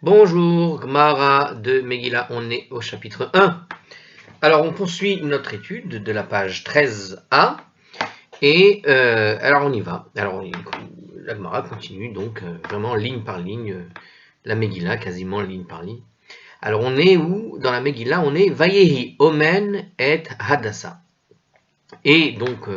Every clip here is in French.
Bonjour, Gmara de Megillah, on est au chapitre 1. Alors on poursuit notre étude de la page 13a et alors on y va. Alors la Gmara continue donc vraiment ligne par ligne, la Megillah quasiment ligne par ligne. Alors on est où dans la Megillah? On est Vayehi Omen et Hadassa. Et donc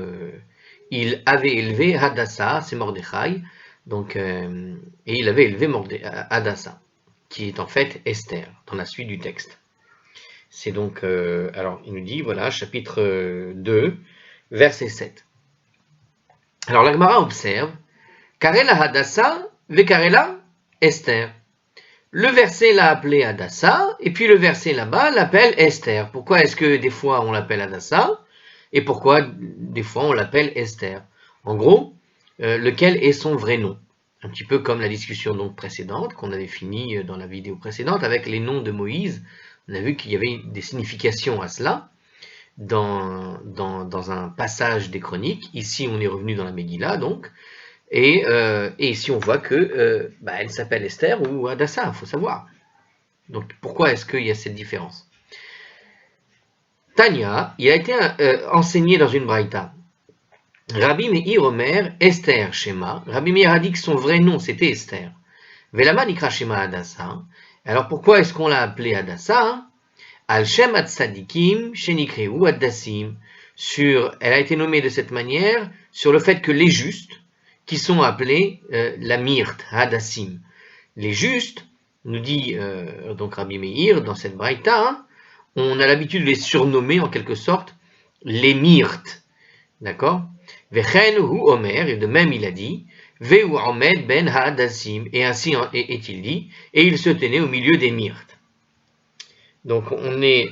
il avait élevé Hadassa, c'est Mordechai, donc, et il avait élevé Hadassa, qui est en fait Esther, dans la suite du texte. C'est donc, alors il nous dit, voilà, chapitre 2, verset 7. Alors la Gemara observe, Karela Hadassa, Vekarela Esther. Le verset l'a appelé Hadassa, et puis le verset là-bas l'appelle Esther. Pourquoi est-ce que des fois on l'appelle Hadassa, et pourquoi des fois on l'appelle Esther? En gros, lequel est son vrai nom? Un petit peu comme la discussion donc précédente, qu'on avait fini dans la vidéo précédente, avec les noms de Moïse. On a vu qu'il y avait des significations à cela dans un passage des chroniques. Ici, on est revenu dans la Megillah, donc. Et ici, on voit que elle s'appelle Esther ou Hadassa, il faut savoir. Donc, pourquoi est-ce qu'il y a cette différence? Tanya, il a été enseigné dans une braïta. Rabbi Meir Omer, Esther Shema. Rabbi Meir a dit que son vrai nom c'était Esther. Velama Nikra Shema Hadassa. Alors pourquoi est-ce qu'on l'a appelé Hadassa? Al Shem Tzadikim Shenikreu Hadassim. Elle a été nommée de cette manière sur le fait que les justes, qui sont appelés la Myrte, Hadassim. Les justes, nous dit donc Rabbi Meir dans cette braïta, on a l'habitude de les surnommer en quelque sorte les Myrtes. D'accord? Vechen hu Omer, et de même il a dit, Veu Omed ben Hadassim, et ainsi est-il dit, et il se tenait au milieu des myrtes. Donc on est,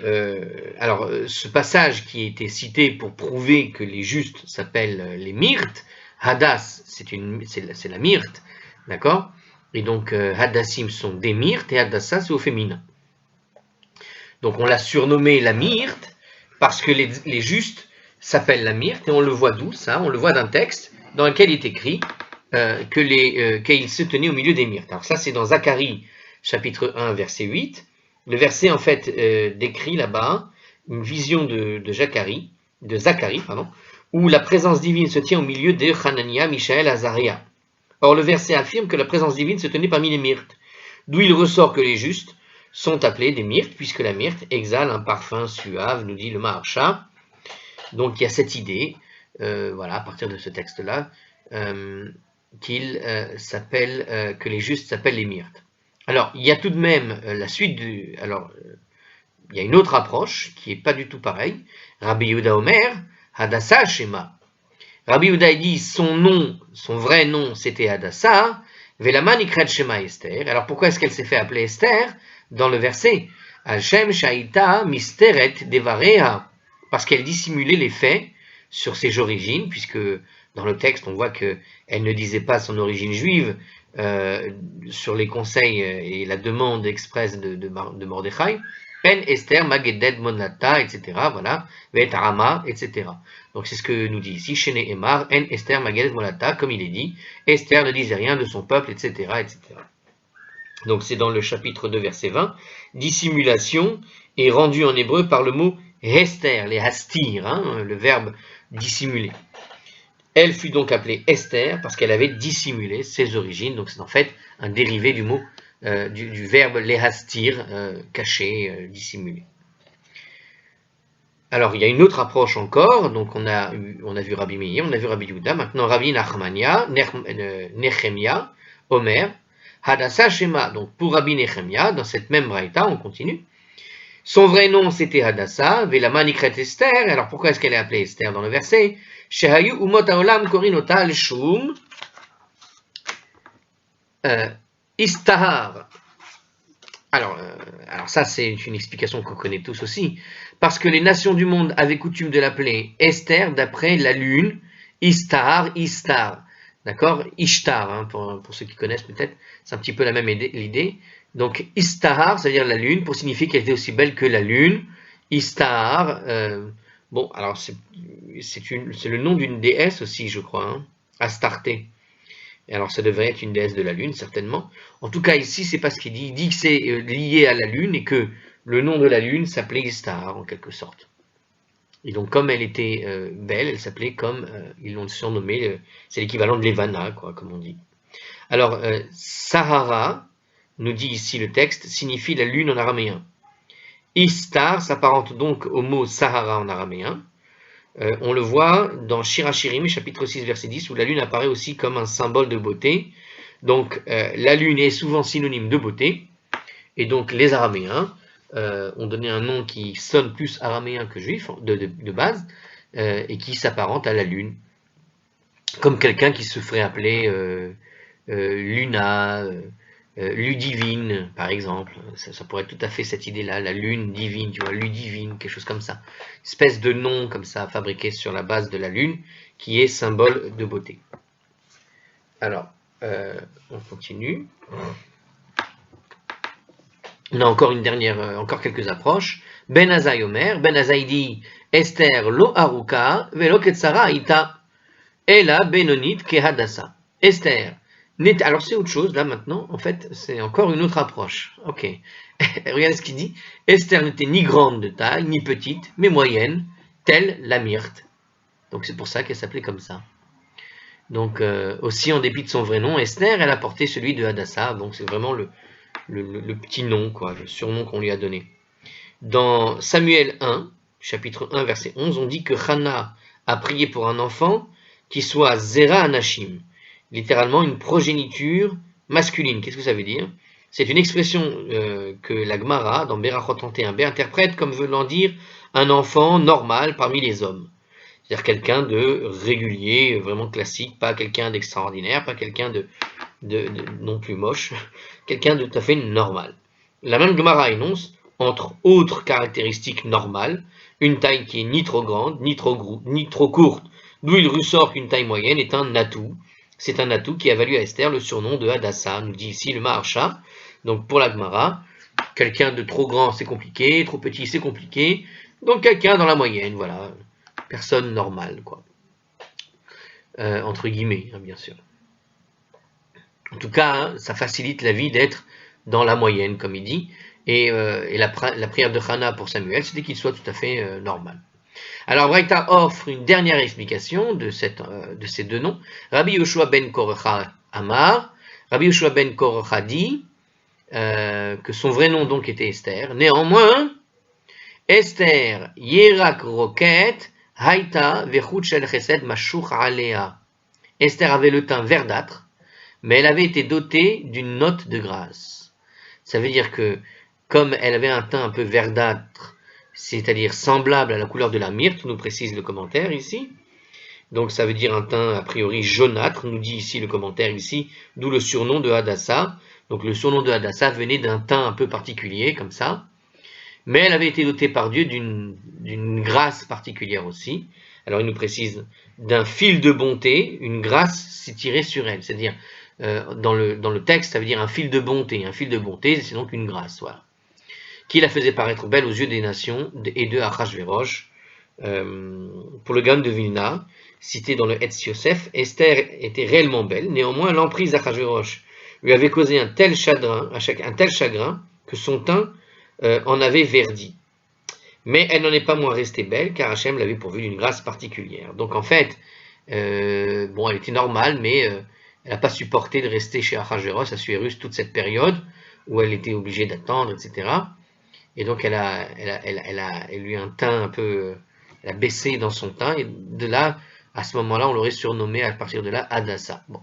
alors ce passage qui a été cité pour prouver que les justes s'appellent les myrtes, Hadas c'est la myrte, d'accord? Et donc Hadassim sont des myrtes et Hadassa c'est au féminin. Donc on l'a surnommé la myrte parce que les justes s'appelle la myrte, et on le voit d'où ça? On le voit d'un texte dans lequel il est écrit qu'il se tenait au milieu des myrtes. Alors ça c'est dans Zacharie chapitre 1 verset 8. Le verset en fait décrit là-bas une vision de Zacharie, où la présence divine se tient au milieu de Hanania, Michaël, Azaria. Or le verset affirme que la présence divine se tenait parmi les myrtes, d'où il ressort que les justes sont appelés des myrtes, puisque la myrte exhale un parfum suave, nous dit le Maharsha. Donc il y a cette idée, voilà, à partir de ce texte-là, que les justes s'appellent les myrtes. Alors il y a tout de même la suite il y a une autre approche qui n'est pas du tout pareille. Rabbi Yehuda Omer, Hadassa Shema. Rabbi Yehuda dit son vrai nom c'était Hadassa, Velaman ikrat Shema Esther. Alors pourquoi est-ce qu'elle s'est fait appeler Esther dans le verset? Al-Shem Shaita Misteret Devarea. Parce qu'elle dissimulait les faits sur ses origines, puisque dans le texte on voit qu'elle ne disait pas son origine juive sur les conseils et la demande expresse de Mordechai. En Esther Mageded Monata, etc. Voilà, Vet Arama, etc. Donc c'est ce que nous dit ici Shene Emar, En Esther Mageded Monata, comme il est dit, Esther ne disait rien de son peuple, etc. etc. Donc c'est dans le chapitre 2 verset 20. Dissimulation est rendue en hébreu par le mot Hester, les hastir, le verbe dissimuler. Elle fut donc appelée Esther parce qu'elle avait dissimulé ses origines. Donc c'est en fait un dérivé du mot du verbe les hastir, cacher, dissimuler. Alors il y a une autre approche encore. Donc on a vu Rabbi Meir, on a vu Rabbi Yehuda. Maintenant Rabbi Nachmania, Nechemia, Omer, Hadassa Shema. Donc pour Rabbi Nechemia, dans cette même braïta, on continue. Son vrai nom c'était Hadassa, Velama Nikret Esther. Alors pourquoi est-ce qu'elle est appelée Esther dans le verset? Shehayu umot haolam korinota al-shum istahar. Alors ça c'est une explication qu'on connaît tous aussi, parce que les nations du monde avaient coutume de l'appeler Esther d'après la lune, Istar, d'accord? Ishtar, pour ceux qui connaissent peut-être, c'est un petit peu la même idée. Donc Istahar, c'est-à-dire la lune, pour signifier qu'elle était aussi belle que la lune. Istahar, bon, alors c'est le nom d'une déesse aussi, je crois, Astarté. Et alors ça devrait être une déesse de la lune, certainement. En tout cas, ici, c'est pas ce qu'il dit. Il dit que c'est lié à la lune et que le nom de la lune s'appelait Istar, en quelque sorte. Et donc, comme elle était belle, elle s'appelait comme, ils l'ont surnommée, c'est l'équivalent de Levana, quoi, comme on dit. Alors, Sahara, nous dit ici le texte, signifie la lune en araméen. Istar s'apparente donc au mot Sahara en araméen. On le voit dans Shirachirim, chapitre 6, verset 10, où la lune apparaît aussi comme un symbole de beauté. Donc, la lune est souvent synonyme de beauté. Et donc, les Araméens ont donné un nom qui sonne plus araméen que juif, de base, et qui s'apparente à la lune. Comme quelqu'un qui se ferait appeler Luna, Ludivine, par exemple. Ça pourrait être tout à fait cette idée-là, la lune divine, tu vois, Ludivine, quelque chose comme ça. Espèce de nom comme ça, fabriqué sur la base de la lune, qui est symbole de beauté. Alors, on continue. On a encore une dernière, encore quelques approches. Ben Azai Omer, Ben Azai dit Esther lo aruka velo ketsara ita ela benonit kehadasa. Esther alors c'est autre chose là maintenant, en fait c'est encore une autre approche. Ok, regardez ce qu'il dit. Esther n'était ni grande de taille, ni petite, mais moyenne, telle la myrte. Donc c'est pour ça qu'elle s'appelait comme ça. Donc aussi en dépit de son vrai nom, Esther, elle a porté celui de Hadassah, donc c'est vraiment le petit nom, quoi, le surnom qu'on lui a donné. Dans Samuel 1, chapitre 1, verset 11, on dit que Hannah a prié pour un enfant qui soit Zera Anashim, littéralement une progéniture masculine. Qu'est-ce que ça veut dire? C'est une expression que la Gemara, dans Berachot 31b, interprète comme voulant dire un enfant normal parmi les hommes. C'est-à-dire quelqu'un de régulier, vraiment classique, pas quelqu'un d'extraordinaire, pas quelqu'un de non plus moche, quelqu'un de tout à fait normal. La même Gemara énonce, entre autres caractéristiques normales, une taille qui est ni trop grande, ni trop courte, d'où il ressort qu'une taille moyenne est un atout. C'est un atout qui a valu à Esther le surnom de Hadassah, nous dit ici le Maharsha. Donc pour la Gemara, quelqu'un de trop grand c'est compliqué, trop petit c'est compliqué, donc quelqu'un dans la moyenne, voilà, personne normale, quoi. Entre guillemets, hein, bien sûr. En tout cas, hein, ça facilite la vie d'être dans la moyenne, comme il dit. Et la prière de Hannah pour Samuel, c'était qu'il soit tout à fait normal. Alors, Braïta offre une dernière explication de ces deux noms. Rabbi Yoshua ben Korcha Amar. Rabbi Yoshua ben Korcha dit que son vrai nom donc était Esther. Néanmoins, Esther Yerak Roket Haïta Vechut Shel Chesed Mashuch Alea. Esther avait le teint verdâtre, mais elle avait été dotée d'une note de grâce. Ça veut dire que, comme elle avait un teint un peu verdâtre, c'est-à-dire semblable à la couleur de la myrte, nous précise le commentaire ici, donc ça veut dire un teint a priori jaunâtre, nous dit ici le commentaire ici, d'où le surnom de Hadassah. Donc le surnom de Hadassah venait d'un teint un peu particulier, comme ça, mais elle avait été dotée par Dieu d'une grâce particulière aussi. Alors il nous précise d'un fil de bonté, une grâce s'est tirée sur elle, c'est-à-dire dans le texte, ça veut dire un fil de bonté. Un fil de bonté, c'est donc une grâce, voilà. Qui la faisait paraître belle aux yeux des nations et de Achashverosh. Pour le Gaon de Vilna, cité dans le Etz Yosef, Esther était réellement belle. Néanmoins, l'emprise d'Achashverosh lui avait causé un tel chagrin que son teint en avait verdi. Mais elle n'en est pas moins restée belle, car Hachem l'avait pourvue d'une grâce particulière. Donc en fait, elle était normale, mais elle n'a pas supporté de rester chez Achashverosh, Assuérus, toute cette période où elle était obligée d'attendre, etc. Et donc elle a eu un teint un peu, elle a baissé dans son teint, et de là, à ce moment-là, on l'aurait surnommée à partir de là Hadassah. Bon.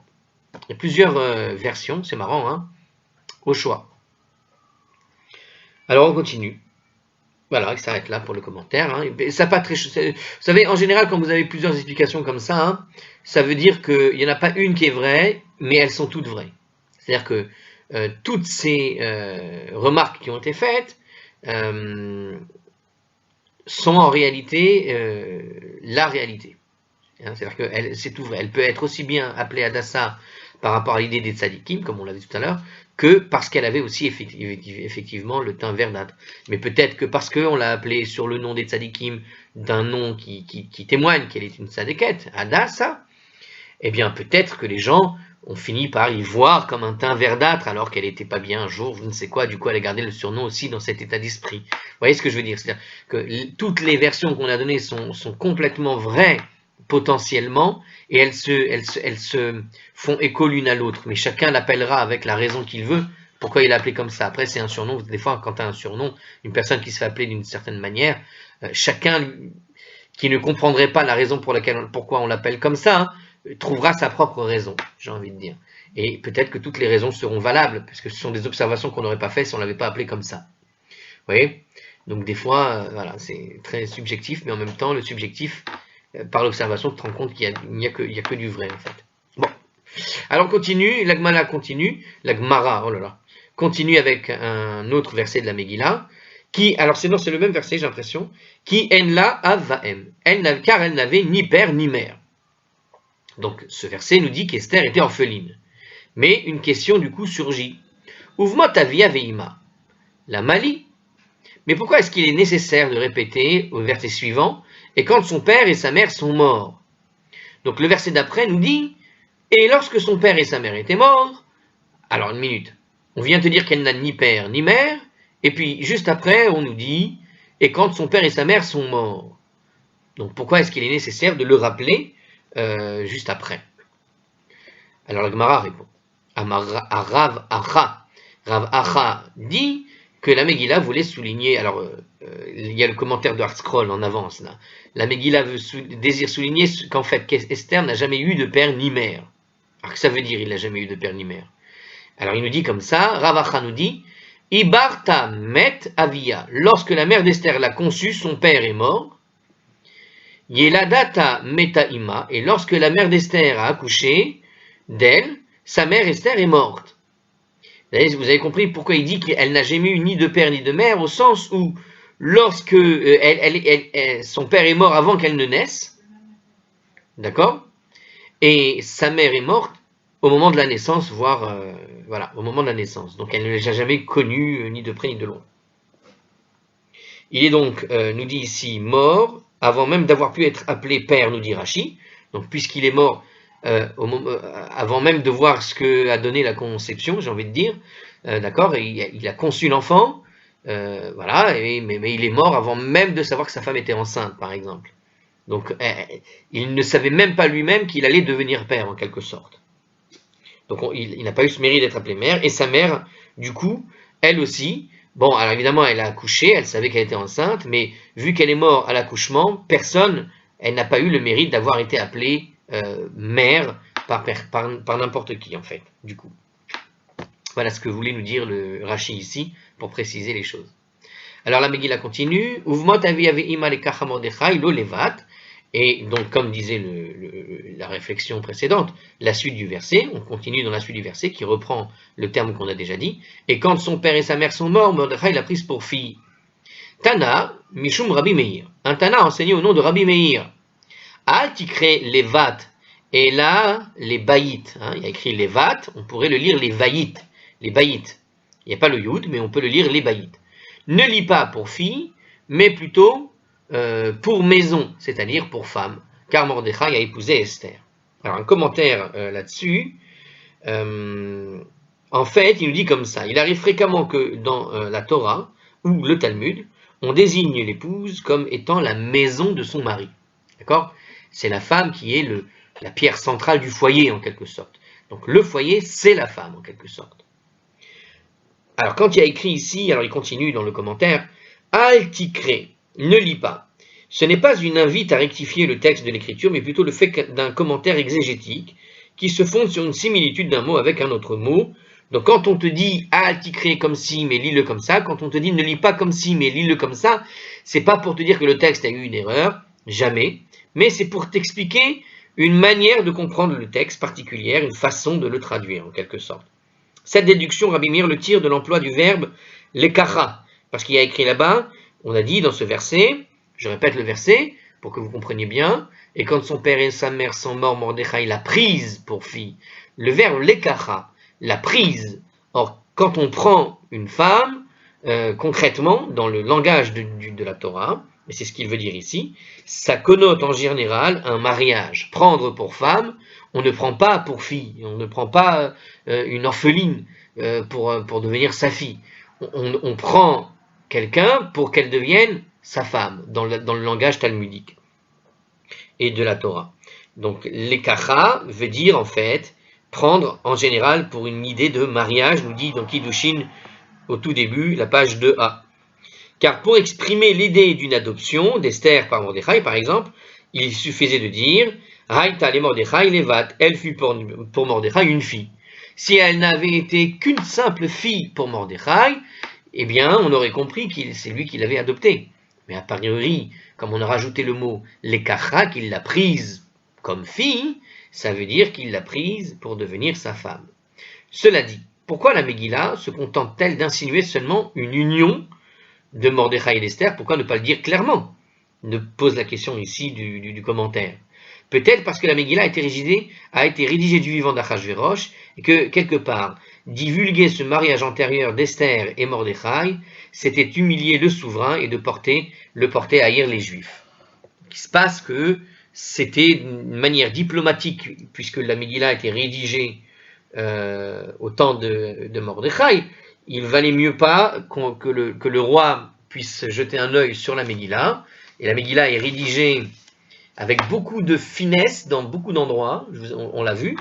Il y a plusieurs versions, c'est marrant, hein, au choix. Alors on continue. Voilà, il s'arrête là pour le commentaire. Hein. Ça pas très, vous savez, en général, quand vous avez plusieurs explications comme ça, hein, ça veut dire qu'il n'y en a pas une qui est vraie, mais elles sont toutes vraies. C'est-à-dire que toutes ces remarques qui ont été faites sont en réalité la réalité. Hein, c'est-à-dire que c'est tout vrai. Elle peut être aussi bien appelée Hadassah par rapport à l'idée des tzadikim, comme on l'a dit tout à l'heure, que parce qu'elle avait aussi effectivement le teint verdâtre. Mais peut-être que parce qu'on l'a appelée sur le nom des tzadikim d'un nom qui témoigne qu'elle est une tzadékette, Hadassah, eh bien peut-être que les gens on finit par y voir comme un teint verdâtre alors qu'elle n'était pas bien un jour, je ne sais quoi, du coup elle a gardé le surnom aussi dans cet état d'esprit. Vous voyez ce que je veux dire? C'est-à-dire que toutes les versions qu'on a données sont complètement vraies potentiellement et elles se font écho l'une à l'autre, mais chacun l'appellera avec la raison qu'il veut. Pourquoi il est appelé comme ça? Après, c'est un surnom. Des fois, quand tu as un surnom, une personne qui se fait appeler d'une certaine manière, chacun qui ne comprendrait pas la raison pourquoi on l'appelle comme ça, trouvera sa propre raison, j'ai envie de dire. Et peut-être que toutes les raisons seront valables, parce que ce sont des observations qu'on n'aurait pas faites si on ne l'avait pas appelé comme ça. Vous voyez? Donc des fois, voilà, c'est très subjectif, mais en même temps, le subjectif, par l'observation, tu te rends compte qu'il n'y a que du vrai, en fait. Bon. Alors continue, la Gemara continue, la Gemara, oh là là, continue avec un autre verset de la Megillah, qui, alors c'est le même verset, j'ai l'impression, qui en la avaem, car elle n'avait ni père ni mère. Donc ce verset nous dit qu'Esther était orpheline. Mais une question du coup surgit. Uvma avia veima, la Mali. Mais pourquoi est-ce qu'il est nécessaire de répéter au verset suivant, et quand son père et sa mère sont morts? Donc le verset d'après nous dit, et lorsque son père et sa mère étaient morts, alors une minute, on vient te dire qu'elle n'a ni père ni mère, et puis juste après on nous dit, et quand son père et sa mère sont morts. Donc pourquoi est-ce qu'il est nécessaire de le rappeler juste après? Alors la Gemara répond, Rav Acha dit que la Megillah voulait souligner, alors il y a le commentaire de Hartscroll en avance là, la Megillah désire souligner qu'en fait Esther n'a jamais eu de père ni mère. Alors que ça veut dire il n'a jamais eu de père ni mère? Alors il nous dit comme ça, Rav Acha nous dit, Ibarta met avia, lorsque la mère d'Esther l'a conçue, son père est mort. Yeladata metaima, et lorsque la mère d'Esther a accouché d'elle, sa mère Esther est morte. Vous avez compris pourquoi il dit qu'elle n'a jamais eu ni de père ni de mère, au sens où lorsque son père est mort avant qu'elle ne naisse, d'accord, et sa mère est morte au moment de la naissance, voire voilà, au moment de la naissance. Donc elle ne l'a jamais connu ni de près ni de loin. Il est donc, nous dit ici, mort avant même d'avoir pu être appelé père, nous dit Rashi. Donc puisqu'il est mort avant même de voir ce que a donné la conception, j'ai envie de dire, d'accord, il a conçu l'enfant, voilà, mais il est mort avant même de savoir que sa femme était enceinte, par exemple. Donc il ne savait même pas lui-même qu'il allait devenir père, en quelque sorte. Donc il n'a pas eu ce mérite d'être appelé mère, et sa mère, du coup, elle aussi, bon, alors évidemment, elle a accouché, elle savait qu'elle était enceinte, mais vu qu'elle est morte à l'accouchement, elle n'a pas eu le mérite d'avoir été appelée mère par n'importe qui, en fait, du coup. Voilà ce que voulait nous dire le Rashi ici, pour préciser les choses. Alors la Megillah continue, Uvmot avi ima lekacha Mordechai lo levat, et donc comme disait la réflexion précédente, la suite du verset, on continue dans la suite du verset qui reprend le terme qu'on a déjà dit, et quand son père et sa mère sont morts, Mordechai l'a prise pour fille. Tana, Mishum Rabbi Meir, un Tana enseigné au nom de Rabbi Meir. Al tikre levat, et là les baïtes, il y a écrit levat, on pourrait le lire les baïtes. Il n'y a pas le yud, mais on peut le lire les baïtes. Ne lis pas pour fille, mais plutôt pour maison, c'est-à-dire pour femme, car Mordechai a épousé Esther. Alors un commentaire là-dessus, en fait, il nous dit comme ça, il arrive fréquemment que dans la Torah, ou le Talmud, on désigne l'épouse comme étant la maison de son mari. D'accord? C'est la femme qui est la pierre centrale du foyer, en quelque sorte. Donc le foyer, c'est la femme, en quelque sorte. Alors quand il y a écrit ici, alors il continue dans le commentaire, Al tikre, ne lis pas. Ce n'est pas une invite à rectifier le texte de l'écriture, mais plutôt le fait d'un commentaire exégétique qui se fonde sur une similitude d'un mot avec un autre mot. Donc quand on te dit Al tikre comme si, mais lis-le comme ça, quand on te dit ne lis pas comme si, mais lis-le comme ça, c'est pas pour te dire que le texte a eu une erreur, jamais, mais c'est pour t'expliquer une manière de comprendre le texte particulière, une façon de le traduire en quelque sorte. Cette déduction, Rabbi Meir le tire de l'emploi du verbe lekacha, parce qu'il y a écrit là-bas, on a dit dans ce verset, je répète le verset pour que vous compreniez bien, et quand son père et sa mère sont morts, Mordechai l'a prise pour fille. Le verbe lekacha, la prise. Or, quand on prend une femme, concrètement, dans le langage de la Torah, et c'est ce qu'il veut dire ici, ça connote en général un mariage. Prendre pour femme, On ne prend pas pour fille, on ne prend pas une orpheline pour devenir sa fille. On prend quelqu'un pour qu'elle devienne sa femme, dans le langage talmudique et de la Torah. Donc, l'ekacha veut dire, en fait, prendre en général pour une idée de mariage, nous dit dans Kiddushin au tout début, la page 2a. Car pour exprimer l'idée d'une adoption, d'Esther par Mordechai par exemple, il suffisait de dire Haïta le Mordechai levat, elle fut pour Mordechai une fille. Si elle n'avait été qu'une simple fille pour Mordechai, eh bien on aurait compris que c'est lui qui l'avait adoptée. Mais a priori, comme on a rajouté le mot l'ekacha, qu'il l'a prise comme fille, ça veut dire qu'il l'a prise pour devenir sa femme. Cela dit, pourquoi la Megillah se contente-t-elle d'insinuer seulement une union de Mordechai et d'Esther? Pourquoi ne pas le dire clairement? Ne pose la question ici du commentaire. Peut-être parce que la Megillah a été rédigée du vivant d'Achashverosh et que, quelque part, divulguer ce mariage antérieur d'Esther et Mordechai, c'était humilier le souverain et le porter à haïr les Juifs. Il se passe que c'était une manière diplomatique, puisque la Megillah a été rédigée au temps de Mordechai, il valait mieux pas que le roi puisse jeter un œil sur la Megillah, et la Megillah est rédigée avec beaucoup de finesse dans beaucoup d'endroits, on l'a vu,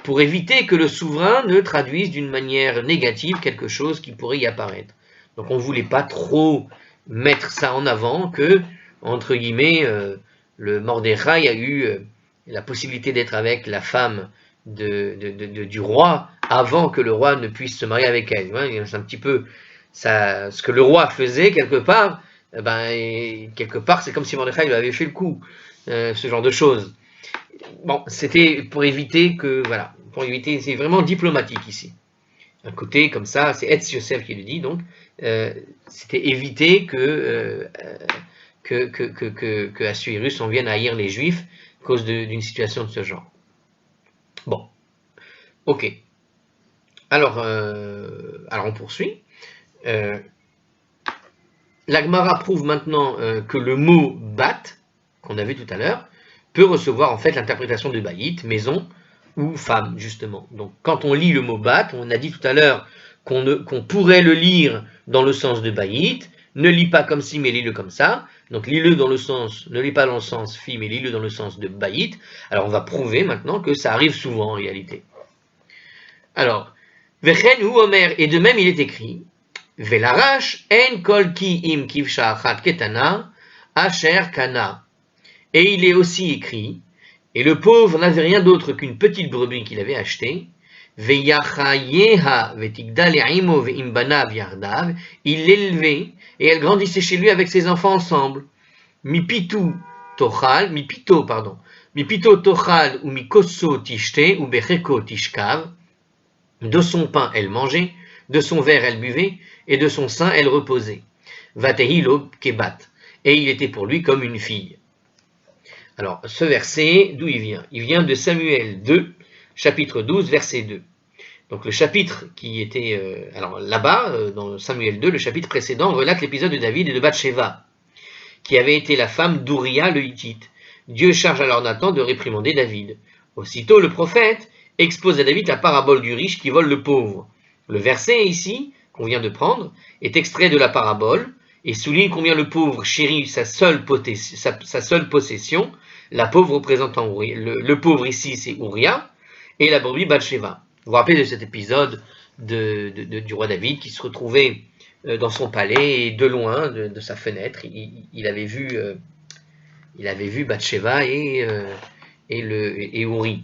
pour éviter que le souverain ne traduise d'une manière négative quelque chose qui pourrait y apparaître. Donc on ne voulait pas trop mettre ça en avant que, entre guillemets, le Mordechai a eu la possibilité d'être avec la femme du roi avant que le roi ne puisse se marier avec elle. C'est un petit peu ça, ce que le roi faisait quelque part. Quelque part, c'est comme si Mordechai lui avait fait le coup, ce genre de choses. Bon, c'était pour éviter que, voilà, c'est vraiment diplomatique ici. Un côté comme ça, c'est Etz Yosef qui le dit, donc, c'était éviter que Assuérus en vienne à haïr les Juifs à cause d'une situation de ce genre. Bon, ok. Alors on poursuit. La Gemara prouve maintenant que le mot bat, qu'on a vu tout à l'heure, peut recevoir en fait l'interprétation de bayit, maison ou femme, justement. Donc quand on lit le mot bat, on a dit tout à l'heure qu'on pourrait le lire dans le sens de bayit, ne lis pas comme ci, mais lis-le comme ça. Donc lis-le dans le sens, ne lis pas dans le sens fille, mais lis-le dans le sens de bayit. Alors on va prouver maintenant que ça arrive souvent en réalité. Alors, Vechen ou Omer, et de même il est écrit, Velarash en kol ki im kivsha achat ketana, asher kana. Et il est aussi écrit, et le pauvre n'avait rien d'autre qu'une petite brebis qu'il avait achetée, Veyachayeha vetigda le'imo ve'imbanav yardav, il l'élevait, et elle grandissait chez lui avec ses enfants ensemble. Mipito tochal ou mikoso tishte ou becheko tishkav, de son pain elle mangeait, de son verre elle buvait, et de son sein elle reposait. Vatehilo kebat, et il était pour lui comme une fille. Alors, ce verset, d'où il vient? Il vient de Samuel 2, chapitre 12, verset 2. Donc le chapitre qui était... alors là-bas, dans Samuel 2, le chapitre précédent relate l'épisode de David et de Bathsheba, qui avait été la femme d'Ouria le Hittite. Dieu charge alors Nathan de réprimander David. Aussitôt, le prophète expose à David la parabole du riche qui vole le pauvre. Le verset ici, qu'on vient de prendre, est extrait de la parabole et souligne combien le pauvre chérit sa seule possession, la pauvre représentant le pauvre ici c'est Ouria, et la brebis Bathsheba. Vous vous rappelez de cet épisode du roi David qui se retrouvait dans son palais et de loin, de sa fenêtre, il avait vu Bathsheba et Ouri.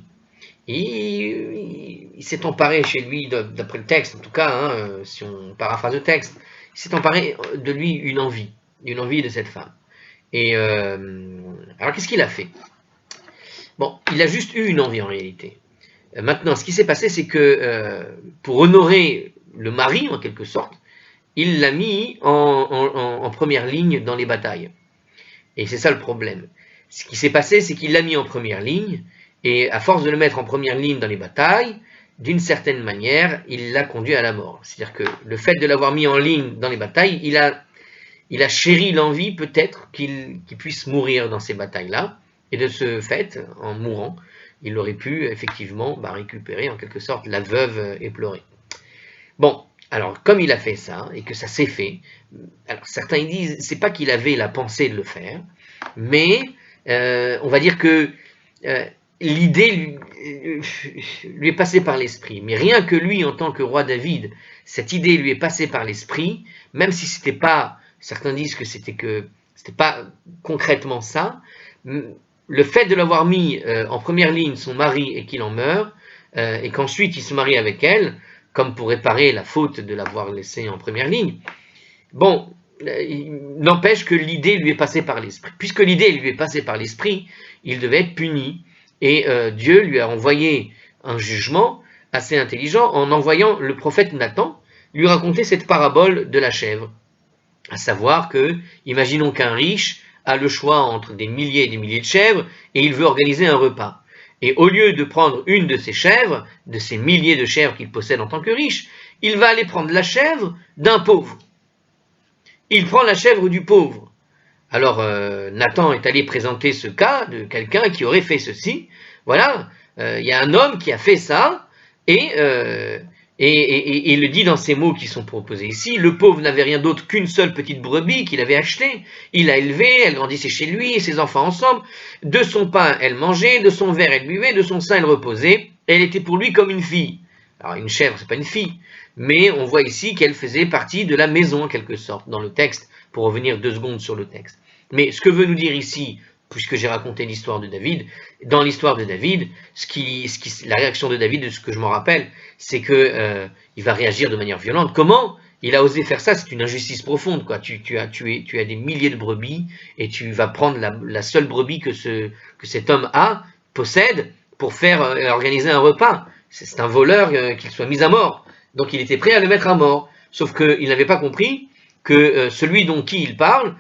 Et il s'est emparé chez lui, d'après le texte en tout cas, si on paraphrase le texte, il s'est emparé de lui une envie de cette femme. Et alors qu'est-ce qu'il a fait? Bon, il a juste eu une envie en réalité. Maintenant, ce qui s'est passé, c'est que pour honorer le mari, en quelque sorte, il l'a mis en première ligne dans les batailles. Et c'est ça le problème. Ce qui s'est passé, c'est qu'il l'a mis en première ligne, et à force de le mettre en première ligne dans les batailles, d'une certaine manière, il l'a conduit à la mort. C'est-à-dire que le fait de l'avoir mis en ligne dans les batailles, il a chéri l'envie peut-être qu'il puisse mourir dans ces batailles-là, et de ce fait, en mourant, il aurait pu effectivement récupérer en quelque sorte la veuve éplorée. Bon, alors comme il a fait ça, et que ça s'est fait, alors certains ils disent, c'est pas qu'il avait la pensée de le faire, mais on va dire que l'idée lui est passée par l'esprit. Mais rien que lui, en tant que roi David, cette idée lui est passée par l'esprit, même si c'était pas, certains disent que c'était pas concrètement ça, le fait de l'avoir mis en première ligne, son mari, et qu'il en meurt, et qu'ensuite il se marie avec elle, comme pour réparer la faute de l'avoir laissé en première ligne, bon, n'empêche que l'idée lui est passée par l'esprit. Puisque l'idée lui est passée par l'esprit, il devait être puni. Et Dieu lui a envoyé un jugement assez intelligent en envoyant le prophète Nathan lui raconter cette parabole de la chèvre. À savoir que, imaginons qu'un riche a le choix entre des milliers et des milliers de chèvres et il veut organiser un repas. Et au lieu de prendre une de ces chèvres, de ces milliers de chèvres qu'il possède en tant que riche, il va aller prendre la chèvre d'un pauvre. Il prend la chèvre du pauvre. Alors Nathan est allé présenter ce cas de quelqu'un qui aurait fait ceci. Voilà, il y a un homme qui a fait ça, et il le dit dans ces mots qui sont proposés ici. Le pauvre n'avait rien d'autre qu'une seule petite brebis qu'il avait achetée. Il l'a élevée, elle grandissait chez lui et ses enfants ensemble. De son pain, elle mangeait, de son verre, elle buvait, de son sein, elle reposait. Elle était pour lui comme une fille. Alors une chèvre, c'est pas une fille, mais on voit ici qu'elle faisait partie de la maison en quelque sorte dans le texte, pour revenir 2 secondes sur le texte. Mais ce que veut nous dire ici, puisque j'ai raconté l'histoire de David, dans l'histoire de David, la réaction de David, de ce que je m'en rappelle, c'est que il va réagir de manière violente. Comment il a osé faire ça? C'est une injustice profonde, quoi. Tu as des milliers de brebis et tu vas prendre la seule brebis que cet homme possède pour faire organiser un repas. C'est un voleur qu'il soit mis à mort. Donc il était prêt à le mettre à mort. Sauf qu'il n'avait pas compris que celui dont qui il parle,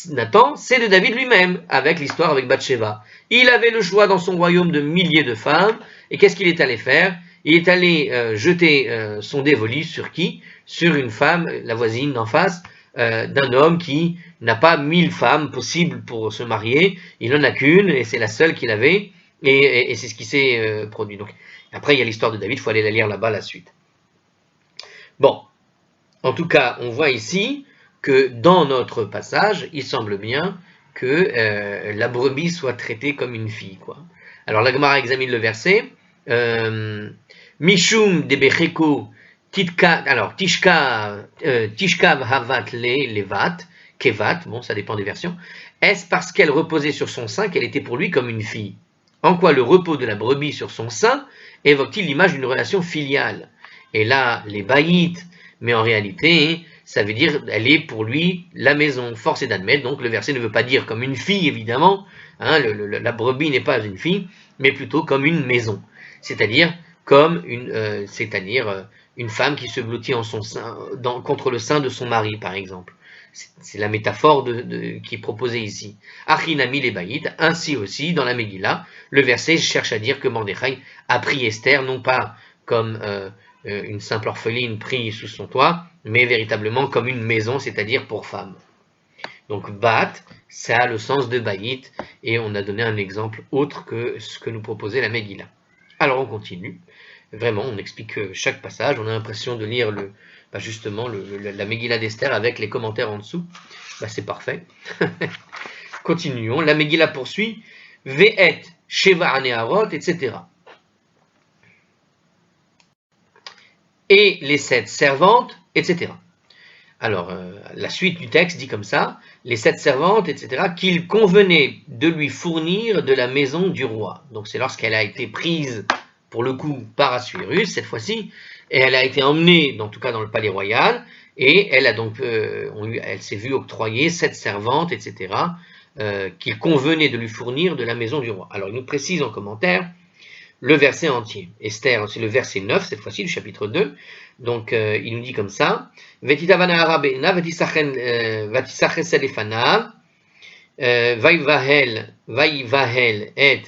Nathan, c'est de David lui-même, avec l'histoire avec Bathsheba. Il avait le choix dans son royaume de milliers de femmes, et qu'est-ce qu'il est allé faire? Il est allé jeter son dévolu sur qui? Sur une femme, la voisine d'en face, d'un homme qui n'a pas 1000 femmes possibles pour se marier, il n'en a qu'une, et c'est la seule qu'il avait, et c'est ce qui s'est produit. Donc, après, il y a l'histoire de David, il faut aller la lire là-bas, la suite. Bon, en tout cas, on voit ici que dans notre passage, il semble bien que la brebis soit traitée comme une fille, quoi. Alors la Gemara examine le verset. Mishum debecheko tishkav havat levat kevat. Bon, ça dépend des versions. Est-ce parce qu'elle reposait sur son sein qu'elle était pour lui comme une fille? En quoi le repos de la brebis sur son sein évoque-t-il l'image d'une relation filiale? Et là, les baïtes, mais en réalité, ça veut dire elle est pour lui la maison. Force est d'admettre, donc le verset ne veut pas dire comme une fille, évidemment, hein, la brebis n'est pas une fille, mais plutôt comme une maison. C'est-à-dire comme une femme qui se blottit en son sein, contre le sein de son mari, par exemple. C'est la métaphore qui est proposée ici. Achinami les baïd, ainsi aussi, dans la Megillah, le verset cherche à dire que Mordechai a pris Esther, non pas comme une simple orpheline prise sous son toit, mais véritablement comme une maison, c'est-à-dire pour femme. Donc bat, ça a le sens de baït, et on a donné un exemple autre que ce que nous proposait la Megillah. Alors on continue. Vraiment, on explique chaque passage. On a l'impression de lire justement la Megillah d'Esther avec les commentaires en dessous. C'est parfait. Continuons. La Megillah poursuit. Ve'et Sheva Aneharot, etc. Et les 7 servantes, etc. Alors, la suite du texte dit comme ça, les 7 servantes, etc., qu'il convenait de lui fournir de la maison du roi. Donc c'est lorsqu'elle a été prise, pour le coup, par Assuérus, cette fois-ci, et elle a été emmenée, en tout cas dans le palais royal, et elle a donc, elle s'est vue octroyer 7 servantes, etc., qu'il convenait de lui fournir de la maison du roi. Alors il nous précise en commentaire le verset entier. Esther, c'est le verset 9, cette fois-ci, du chapitre 2. Donc, il nous dit comme ça. Vaivahel et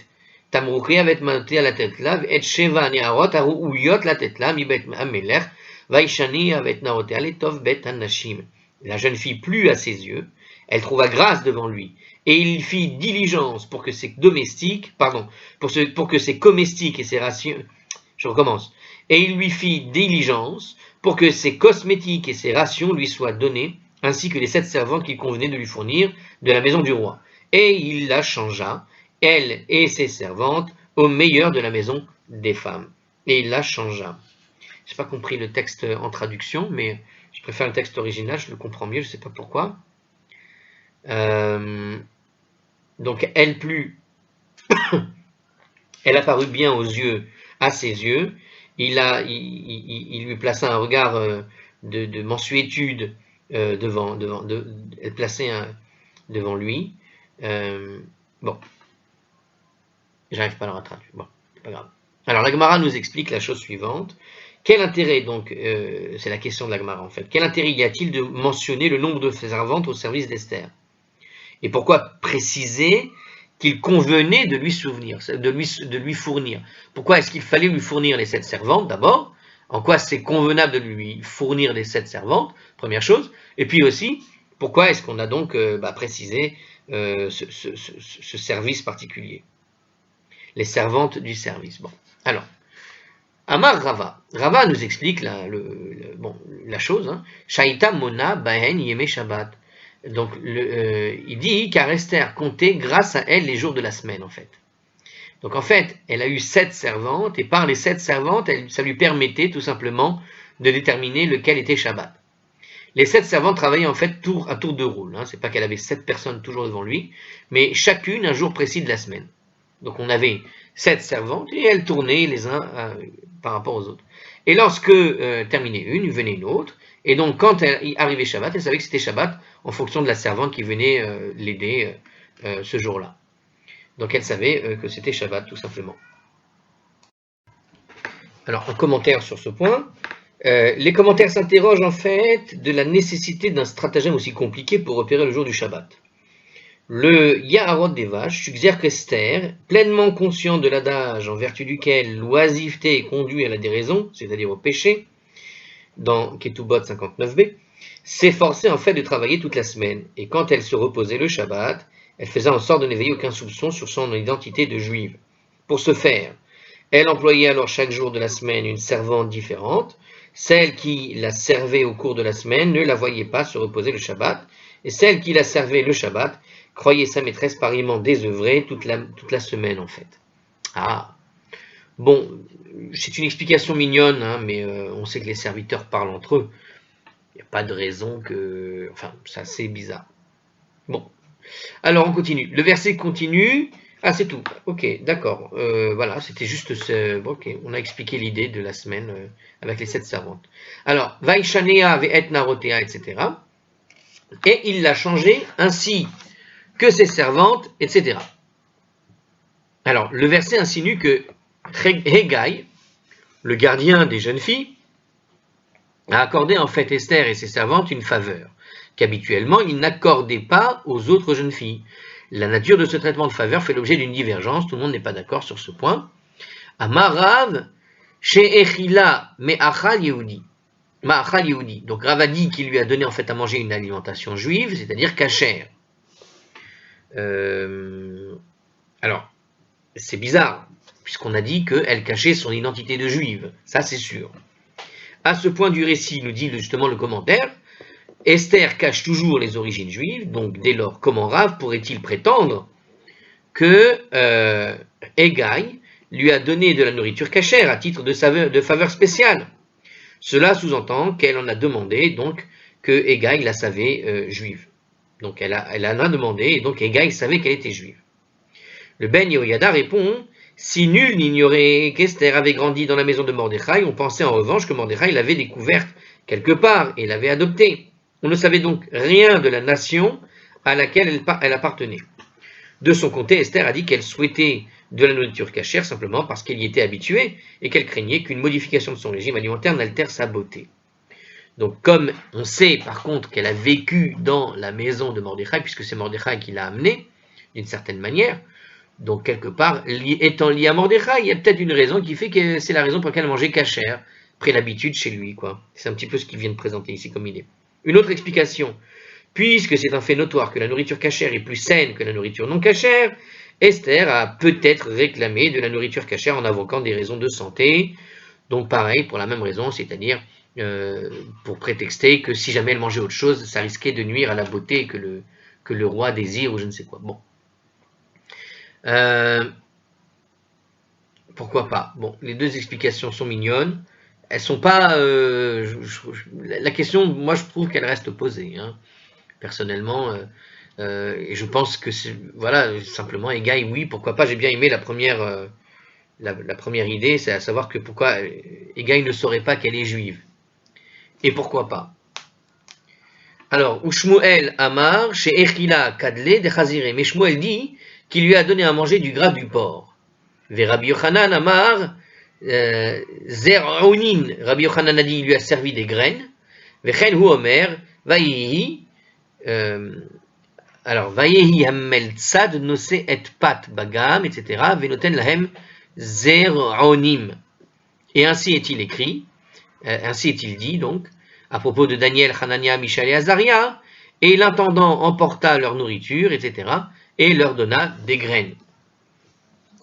tamruchi avet manotia latetla et sheva nearot haruuyot latetla mibet amelech vaishani avet naotea letov bet anashim. La jeune fille plut à ses yeux. elle trouva grâce devant lui, et il fit diligence pour que ses domestiques, pardon, pour que ses comestiques et ses rations, je recommence, et il lui fit diligence pour que ses cosmétiques et ses rations lui soient donnés, ainsi que les 7 servantes qu'il convenait de lui fournir de la maison du roi. Et il la changea, elle et ses servantes, au meilleur de la maison des femmes. Et il la changea. Je n'ai pas compris le texte en traduction, mais je préfère le texte original, je le comprends mieux, je ne sais pas pourquoi. Donc elle plut, elle apparut bien aux yeux, à ses yeux, il lui plaça un regard de mansuétude elle plaçait devant lui. Bon, j'arrive pas à le traduire, bon, c'est pas grave. Alors la Gemara nous explique la chose suivante. Quel intérêt, donc, c'est la question de la Gemara en fait, quel intérêt y a-t-il de mentionner le nombre de servantes au service d'Esther? Et pourquoi préciser qu'il convenait de lui fournir? Pourquoi est-ce qu'il fallait lui fournir les 7 servantes d'abord? En quoi c'est convenable de lui fournir les 7 servantes? Première chose. Et puis aussi, pourquoi est-ce qu'on a donc précisé ce service particulier? Les servantes du service. Bon, alors, Amar Rava. Rava nous explique la chose. Hein. Shaita Mona Bahen Yeme Shabbat. Donc, il dit car Esther comptait grâce à elle les jours de la semaine, en fait. Donc, en fait, elle a eu 7 servantes, et par les 7 servantes, ça lui permettait tout simplement de déterminer lequel était Shabbat. Les 7 servantes travaillaient en fait à tour de rôle. Hein. C'est pas qu'elle avait 7 personnes toujours devant lui, mais chacune un jour précis de la semaine. Donc, on avait 7 servantes, et elles tournaient les uns par rapport aux autres. Et lorsque terminait une, venait une autre, et donc quand arrivait Shabbat, elle savait que c'était Shabbat en fonction de la servante qui venait l'aider ce jour-là. Donc elle savait que c'était Shabbat tout simplement. Alors un commentaire sur ce point. Les commentaires s'interrogent en fait de la nécessité d'un stratagème aussi compliqué pour repérer le jour du Shabbat. Le Yaharot des vaches suggère qu'Esther, pleinement conscient de l'adage en vertu duquel l'oisiveté conduit à la déraison, c'est-à-dire au péché, dans Ketubot 59b, s'efforçait en fait de travailler toute la semaine, et quand elle se reposait le Shabbat, elle faisait en sorte de n'éveiller aucun soupçon sur son identité de juive. Pour ce faire, elle employait alors chaque jour de la semaine une servante différente. Celle qui la servait au cours de la semaine ne la voyait pas se reposer le Shabbat, et celle qui la servait le Shabbat croyait sa maîtresse pareillement désœuvrée toute la semaine en fait. Ah, bon, c'est une explication mignonne, hein, mais on sait que les serviteurs parlent entre eux. Il n'y a pas de raison que... Enfin, c'est assez bizarre. Bon, alors on continue. Le verset continue. Ah, c'est tout. Ok, d'accord. Voilà, c'était juste ce... Bon, ok, on a expliqué l'idée de la semaine avec les 7 servantes. Alors, Vaishanea ve'et narotea, etc. Et il l'a changé ainsi que ses servantes, etc. Alors, le verset insinue que Hegai, le gardien des jeunes filles, a accordé en fait Esther et ses servantes une faveur qu'habituellement il n'accordait pas aux autres jeunes filles. La nature de ce traitement de faveur fait l'objet d'une divergence, tout le monde n'est pas d'accord sur ce point. Amarav she'echila me'achal Yehudi. Ma'achal Yehudi. Donc Rav a dit qu'il lui a donné en fait à manger une alimentation juive, c'est-à-dire cachère. Alors, c'est bizarre, puisqu'on a dit qu'elle cachait son identité de juive, ça c'est sûr. À ce point du récit, nous dit justement le commentaire, Esther cache toujours les origines juives, donc dès lors, comment Rav pourrait-il prétendre que Hegai lui a donné de la nourriture cachère à titre de faveur spéciale? Cela sous-entend qu'elle en a demandé, donc, que Hegai la savait juive. Donc elle en a demandé, et donc Hegai savait qu'elle était juive. Le Ben Yehoyada répond, si nul n'ignorait qu'Esther avait grandi dans la maison de Mordechai, on pensait en revanche que Mordechai l'avait découverte quelque part et l'avait adoptée. On ne savait donc rien de la nation à laquelle elle appartenait. De son côté, Esther a dit qu'elle souhaitait de la nourriture cachère simplement parce qu'elle y était habituée et qu'elle craignait qu'une modification de son régime alimentaire n'altère sa beauté. Donc comme on sait par contre qu'elle a vécu dans la maison de Mordechai, puisque c'est Mordechai qui l'a amenée, d'une certaine manière, donc quelque part, étant lié à Mordechai, il y a peut-être une raison qui fait que c'est la raison pour laquelle elle mangeait cachère, pris l'habitude chez lui, quoi. C'est un petit peu ce qu'il vient de présenter ici comme idée. Une autre explication, Puisque c'est un fait notoire que la nourriture cachère est plus saine que la nourriture non cachère, Esther a peut-être réclamé de la nourriture cachère en invoquant des raisons de santé. Donc pareil, pour la même raison, c'est-à-dire pour prétexter que si jamais elle mangeait autre chose, ça risquait de nuire à la beauté que le roi désire ou je ne sais quoi. Bon. Pourquoi pas? Bon, les deux explications sont mignonnes. Elles sont pas. La question, moi, je trouve qu'elle reste posée. Hein. Personnellement, et je pense que voilà, simplement, Égaï, oui, pourquoi pas. J'ai bien aimé la première idée, c'est à savoir que pourquoi Égaï ne saurait pas qu'elle est juive. Et pourquoi pas? Alors, Ushmuel Amar, chez Echila Kadle de Chazire. Mais Shmuel dit qu'il lui a donné à manger du gras du porc. Rabbi Yochanan Amar, Zer'onin, Rabbi Yochanan a dit il lui a servi des graines. Vechen hu Omer, Vayihi, alors, Vayehi Hammel Tzad Nose et Pat Bagam, etc. Venoten Lahem Zer'onim. Et ainsi est-il écrit, ainsi est-il dit donc, à propos de Daniel, Hanania, Mishaël et Azaria, et l'intendant emporta leur nourriture, etc., et leur donna des graines.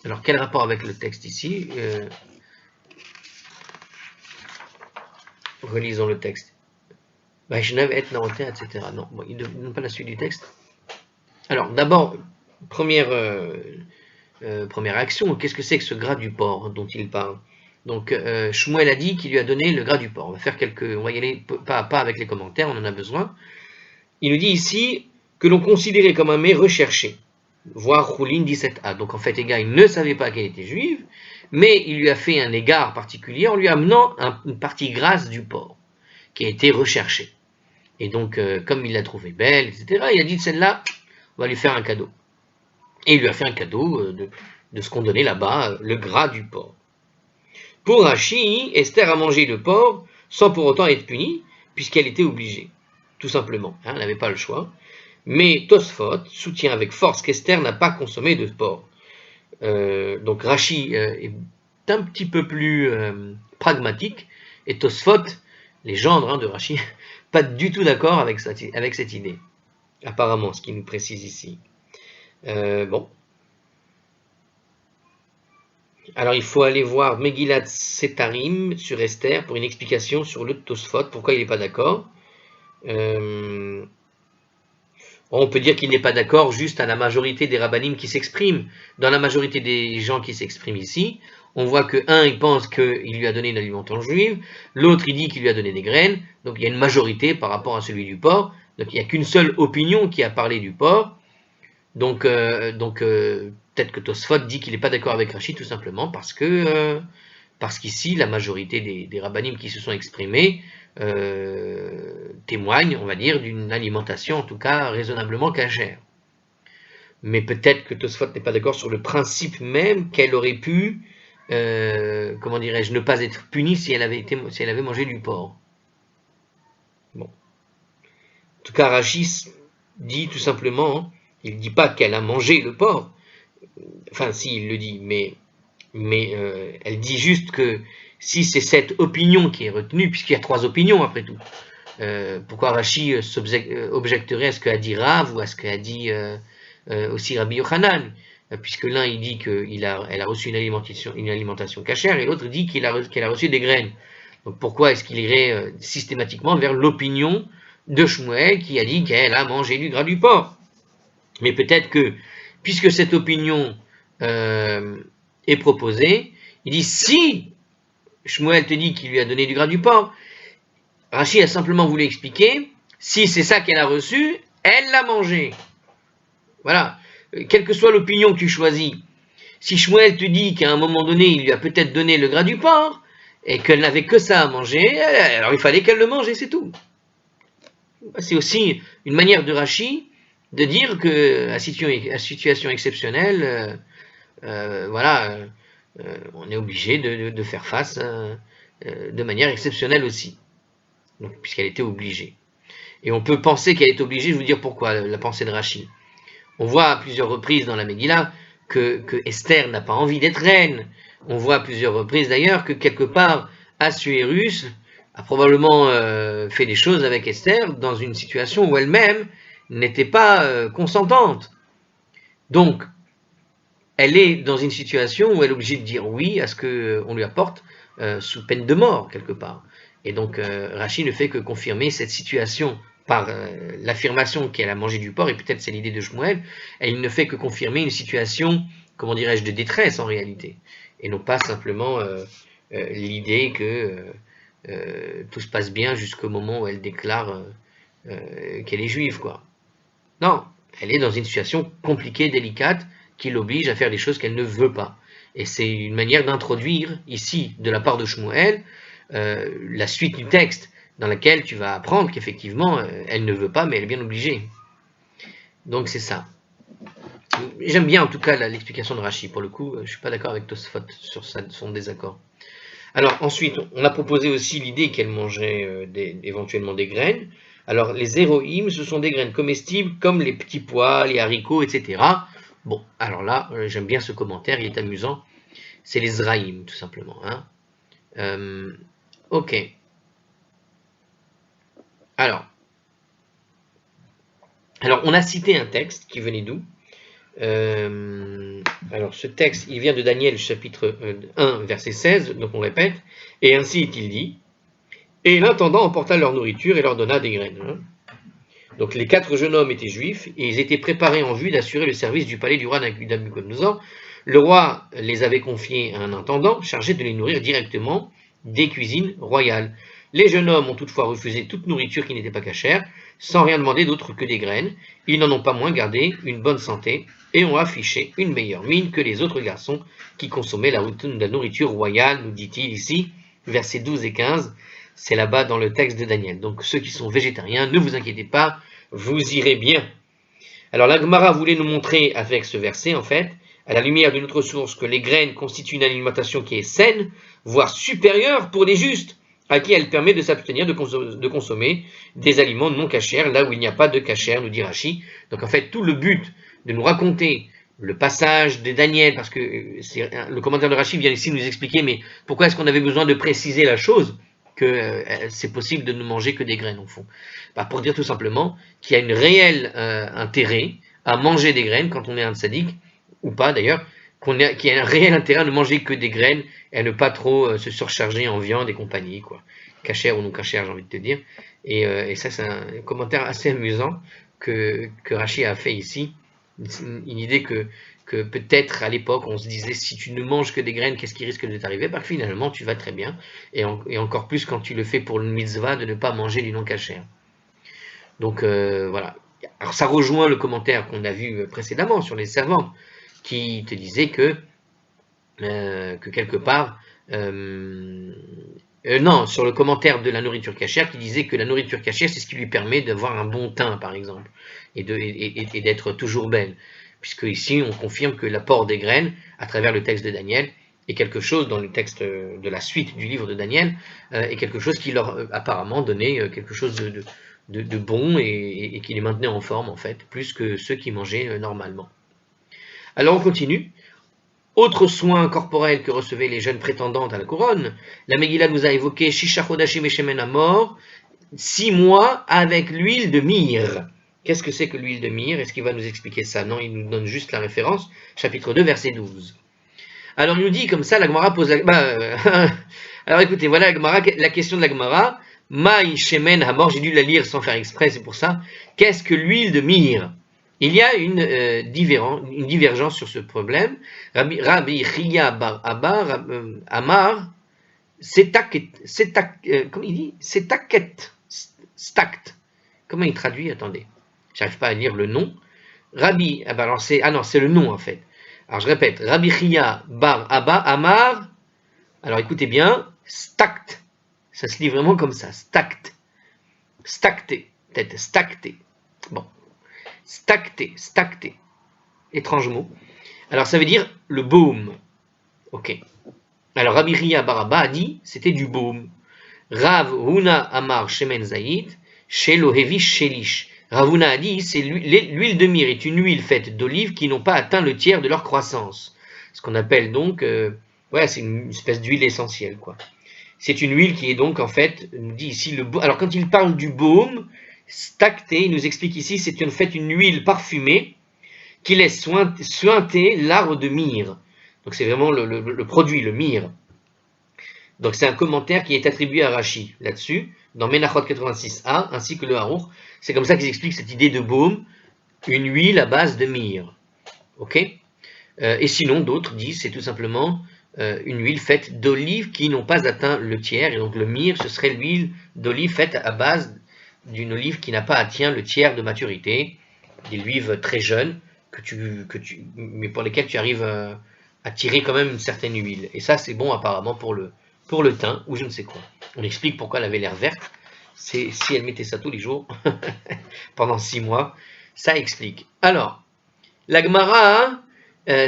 Alors, quel rapport avec le texte ici Relisons le texte. Vaishnav et Naoté, etc. Non, bon, il ne donne pas la suite du texte. Alors, d'abord, première action, qu'est-ce que c'est que ce gras du porc dont il parle? Donc, Shmuel a dit qu'il lui a donné le gras du porc. On va y aller pas à pas avec les commentaires, on en a besoin. Il nous dit ici que l'on considérait comme un mets recherché. Voir Choulin 17a. Donc en fait, Égaï ne savait pas qu'elle était juive, mais il lui a fait un égard particulier en lui amenant une partie grasse du porc, qui a été recherchée. Et donc, comme il l'a trouvée belle, etc., il a dit, celle-là, on va lui faire un cadeau. Et il lui a fait un cadeau de ce qu'on donnait là-bas, le gras du porc. Pour Rashi, Esther a mangé le porc sans pour autant être punie, puisqu'elle était obligée, tout simplement. Hein, elle n'avait pas le choix. Mais Tosfot soutient avec force qu'Esther n'a pas consommé de porc. Donc Rashi est un petit peu plus pragmatique, et Tosfot, les gendres de Rashi, pas du tout d'accord avec cette idée. Apparemment, ce qu'il nous précise ici. Bon. Alors il faut aller voir Megillat Setarim sur Esther pour une explication sur le Tosfot, pourquoi il n'est pas d'accord. On peut dire qu'il n'est pas d'accord juste à la majorité des rabbanim qui s'expriment. Dans la majorité des gens qui s'expriment ici, on voit que un, il pense qu'il lui a donné une alimentation juive, l'autre, il dit qu'il lui a donné des graines, donc il y a une majorité par rapport à celui du porc, donc il n'y a qu'une seule opinion qui a parlé du porc, donc peut-être que Tosfot dit qu'il n'est pas d'accord avec Rashi tout simplement parce qu'ici, la majorité des rabbanim qui se sont exprimés témoignent, on va dire, d'une alimentation en tout cas raisonnablement cachère. Mais peut-être que Tosfot n'est pas d'accord sur le principe même qu'elle aurait pu, comment dirais-je, ne pas être punie si elle avait mangé du porc. Bon. En tout cas, Rashi dit tout simplement, il ne dit pas qu'elle a mangé le porc, enfin si, il le dit, mais elle dit juste que si c'est cette opinion qui est retenue, puisqu'il y a trois opinions après tout, pourquoi Rashi objecterait à ce qu'a dit Rav ou à ce qu'a dit aussi Rabbi Yochanan, puisque l'un il dit qu'elle a reçu une alimentation cachère et l'autre dit qu'elle a reçu des graines. Donc pourquoi est-ce qu'il irait systématiquement vers l'opinion de Shmuel qui a dit qu'elle a mangé du gras du porc? Mais peut-être que, puisque cette opinion est proposée, il dit si Shmuel te dit qu'il lui a donné du gras du porc, Rashi a simplement voulu expliquer, si c'est ça qu'elle a reçu, elle l'a mangé. Voilà. Quelle que soit l'opinion que tu choisis, si Shmuel te dit qu'à un moment donné, il lui a peut-être donné le gras du porc, et qu'elle n'avait que ça à manger, alors il fallait qu'elle le mange et c'est tout. C'est aussi une manière de Rashi de dire que à situation exceptionnelle, voilà, on est obligé de faire face de manière exceptionnelle aussi, puisqu'elle était obligée. Et on peut penser qu'elle est obligée, je vais vous dire pourquoi, la pensée de Rashi. On voit à plusieurs reprises dans la Megillah que Esther n'a pas envie d'être reine. On voit à plusieurs reprises d'ailleurs que quelque part, Assuérus a probablement fait des choses avec Esther dans une situation où elle-même n'était pas consentante. Donc, elle est dans une situation où elle est obligée de dire oui à ce qu'on lui apporte sous peine de mort, quelque part. Et donc, Rachi ne fait que confirmer cette situation par l'affirmation qu'elle a mangé du porc, et peut-être c'est l'idée de Shmuel, elle ne fait que confirmer une situation, comment dirais-je, de détresse en réalité, et non pas simplement l'idée que tout se passe bien jusqu'au moment où elle déclare qu'elle est juive, quoi. Non, elle est dans une situation compliquée, délicate, qui l'oblige à faire des choses qu'elle ne veut pas. Et c'est une manière d'introduire ici, de la part de Shmuel, la suite du texte, dans laquelle tu vas apprendre qu'effectivement, elle ne veut pas, mais elle est bien obligée. Donc c'est ça. J'aime bien en tout cas l'explication de Rashi. Pour le coup, je ne suis pas d'accord avec Tosfot sur son désaccord. Alors ensuite, on a proposé aussi l'idée qu'elle mangeait éventuellement des graines. Alors les héroïmes, ce sont des graines comestibles comme les petits pois, les haricots, etc. Bon, alors là, j'aime bien ce commentaire, il est amusant. C'est les zraïm, tout simplement. Hein. Ok. Alors, on a cité un texte qui venait d'où alors, ce texte, il vient de Daniel, chapitre 1, verset 16, donc on répète. Et ainsi est-il dit. Et l'intendant emporta leur nourriture et leur donna des graines. Hein. Donc, les 4 jeunes hommes étaient juifs et ils étaient préparés en vue d'assurer le service du palais du roi Nabuchodonosor. Le roi les avait confiés à un intendant chargé de les nourrir directement des cuisines royales. Les jeunes hommes ont toutefois refusé toute nourriture qui n'était pas cachère, sans rien demander d'autre que des graines. Ils n'en ont pas moins gardé une bonne santé et ont affiché une meilleure mine que les autres garçons qui consommaient la nourriture royale, nous dit-il ici, versets 12 et 15. C'est là-bas dans le texte de Daniel. Donc ceux qui sont végétariens, ne vous inquiétez pas, vous irez bien. Alors la Gemara voulait nous montrer avec ce verset, en fait, à la lumière d'une autre source, que les graines constituent une alimentation qui est saine, voire supérieure pour les justes, à qui elle permet de s'abstenir de consommer des aliments non cachers, là où il n'y a pas de cachère, nous dit Rashi. Donc en fait, tout le but de nous raconter le passage de Daniel, parce que le commentaire de Rashi vient ici nous expliquer, mais pourquoi est-ce qu'on avait besoin de préciser la chose que c'est possible de ne manger que des graines, au fond. Pour dire tout simplement qu'il y a un réel intérêt à manger des graines quand on est un tzaddik, ou pas d'ailleurs, qu'il y a un réel intérêt à ne manger que des graines et à ne pas trop se surcharger en viande et compagnie, quoi. Cachère ou non cachère, j'ai envie de te dire. Et ça, c'est un commentaire assez amusant que Rashi a fait ici. Une idée que peut-être à l'époque on se disait si tu ne manges que des graines, qu'est-ce qui risque de t'arriver? Finalement tu vas très bien, et encore plus quand tu le fais pour le mitzvah de ne pas manger du non cachère. Donc voilà. Alors ça rejoint le commentaire qu'on a vu précédemment sur les servantes, qui te disait que quelque part non, sur le commentaire de la nourriture cachère, qui disait que la nourriture cachère, c'est ce qui lui permet d'avoir un bon teint, par exemple, et d'être toujours belle. Puisque ici, on confirme que l'apport des graines, à travers le texte de Daniel, est quelque chose, dans le texte de la suite du livre de Daniel, est quelque chose qui leur apparemment donnait quelque chose de bon et qui les maintenait en forme, en fait, plus que ceux qui mangeaient normalement. Alors on continue. Autre soin corporel que recevaient les jeunes prétendantes à la couronne, la Megillah nous a évoqué Shisha Chodashim Shemen Amor, 6 mois avec l'huile de myrrhe. Qu'est-ce que c'est que l'huile de myrrhe? Est-ce qu'il va nous expliquer ça? Non, il nous donne juste la référence, chapitre 2, verset 12. Alors il nous dit comme ça, la Gemara pose la... alors écoutez, voilà la question de la Gemara. Maï Shemen Amor, j'ai dû la lire sans faire exprès, c'est pour ça. Qu'est-ce que l'huile de myrrhe? Il y a une divergence sur ce problème. Rabbi Chia bar Abba Amar, comment il dit? Stakt. Comment il traduit? Attendez, j'arrive pas à lire le nom. Rabbi, c'est le nom en fait. Alors je répète, Rabbi Chia bar Abba Amar. Alors écoutez bien, stakt. Ça se lit vraiment comme ça, stakt. Stakté, peut-être stakté. Bon. Stacté. Étrange mot. Alors ça veut dire le baume. Ok. Alors Rabbi Chia bar Abba a dit c'était du baume. Rav Huna Amar Shemen Zayit, Shelo Hevi Shelish. Rav Huna a dit c'est l'huile de myrrhe est une huile faite d'olives qui n'ont pas atteint le tiers de leur croissance. Ce qu'on appelle donc, c'est une espèce d'huile essentielle, quoi. C'est une huile qui est donc en fait, nous dit ici le baume. Alors quand il parle du baume, stacté, il nous explique ici, c'est en fait une huile parfumée qui laisse suinter l'arbre de myrrhe. Donc c'est vraiment le produit, le myrrhe. Donc c'est un commentaire qui est attribué à Rashi là-dessus, dans Menachot 86a, ainsi que le Harour. C'est comme ça qu'ils expliquent cette idée de baume, une huile à base de myrrhe. Ok. Et sinon, d'autres disent c'est tout simplement une huile faite d'olives qui n'ont pas atteint le tiers. Et donc le myrrhe, ce serait l'huile d'olive faite à base d'une olive qui n'a pas atteint le tiers de maturité, des olives très jeunes, mais pour lesquelles tu arrives à tirer quand même une certaine huile. Et ça, c'est bon apparemment pour le teint ou je ne sais quoi. On explique pourquoi elle avait l'air verte. Si elle mettait ça tous les jours pendant 6 mois, ça explique. Alors, la Gemara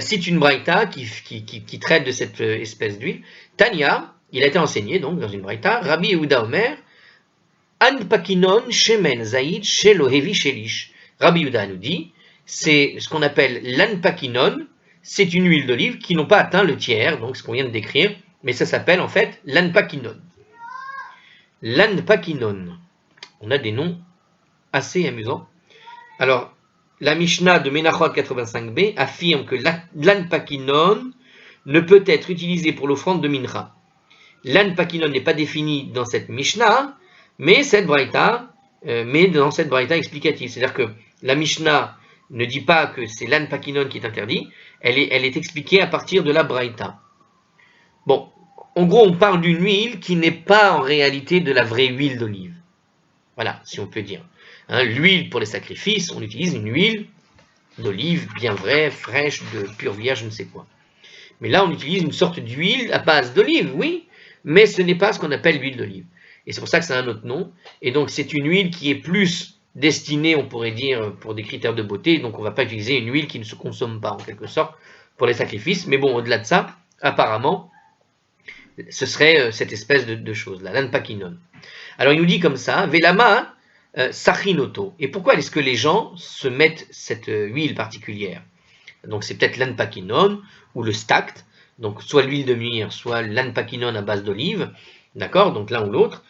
cite une braïta qui traite de cette espèce d'huile. Tanya, il a été enseigné donc dans une braïta, Rabbi Yehuda Omer, An pakinon shemen zaïd shelo hevi shelish. Rabbi Yehuda nous dit, c'est ce qu'on appelle l'anpakinon, c'est une huile d'olive qui n'ont pas atteint le tiers, donc ce qu'on vient de décrire, mais ça s'appelle en fait l'anpakinon. L'anpakinon. On a des noms assez amusants. Alors, la Mishnah de Menachot 85b affirme que l'anpakinon ne peut être utilisé pour l'offrande de mincha. L'anpakinon n'est pas défini dans cette Mishnah, mais dans cette braïta explicative. C'est-à-dire que la Mishnah ne dit pas que c'est l'anpakinon qui est interdit, elle est expliquée à partir de la braïta. Bon, en gros, on parle d'une huile qui n'est pas en réalité de la vraie huile d'olive. Voilà, si on peut dire. L'huile pour les sacrifices, on utilise une huile d'olive bien vraie, fraîche, de pure vierge, je ne sais quoi. Mais là, on utilise une sorte d'huile à base d'olive, oui, mais ce n'est pas ce qu'on appelle l'huile d'olive. Et c'est pour ça que c'est un autre nom. Et donc, c'est une huile qui est plus destinée, on pourrait dire, pour des critères de beauté. Donc, on ne va pas utiliser une huile qui ne se consomme pas, en quelque sorte, pour les sacrifices. Mais bon, au-delà de ça, apparemment, ce serait cette espèce de chose-là, l'anpakinon. Alors, il nous dit comme ça, Velama sachinoto. Et pourquoi est-ce que les gens se mettent cette huile particulière? Donc, c'est peut-être l'anpakinon ou le stact. Donc, soit l'huile de myrrhe, soit l'anpakinon à base d'olive. D'accord? Donc, l'un ou l'autre.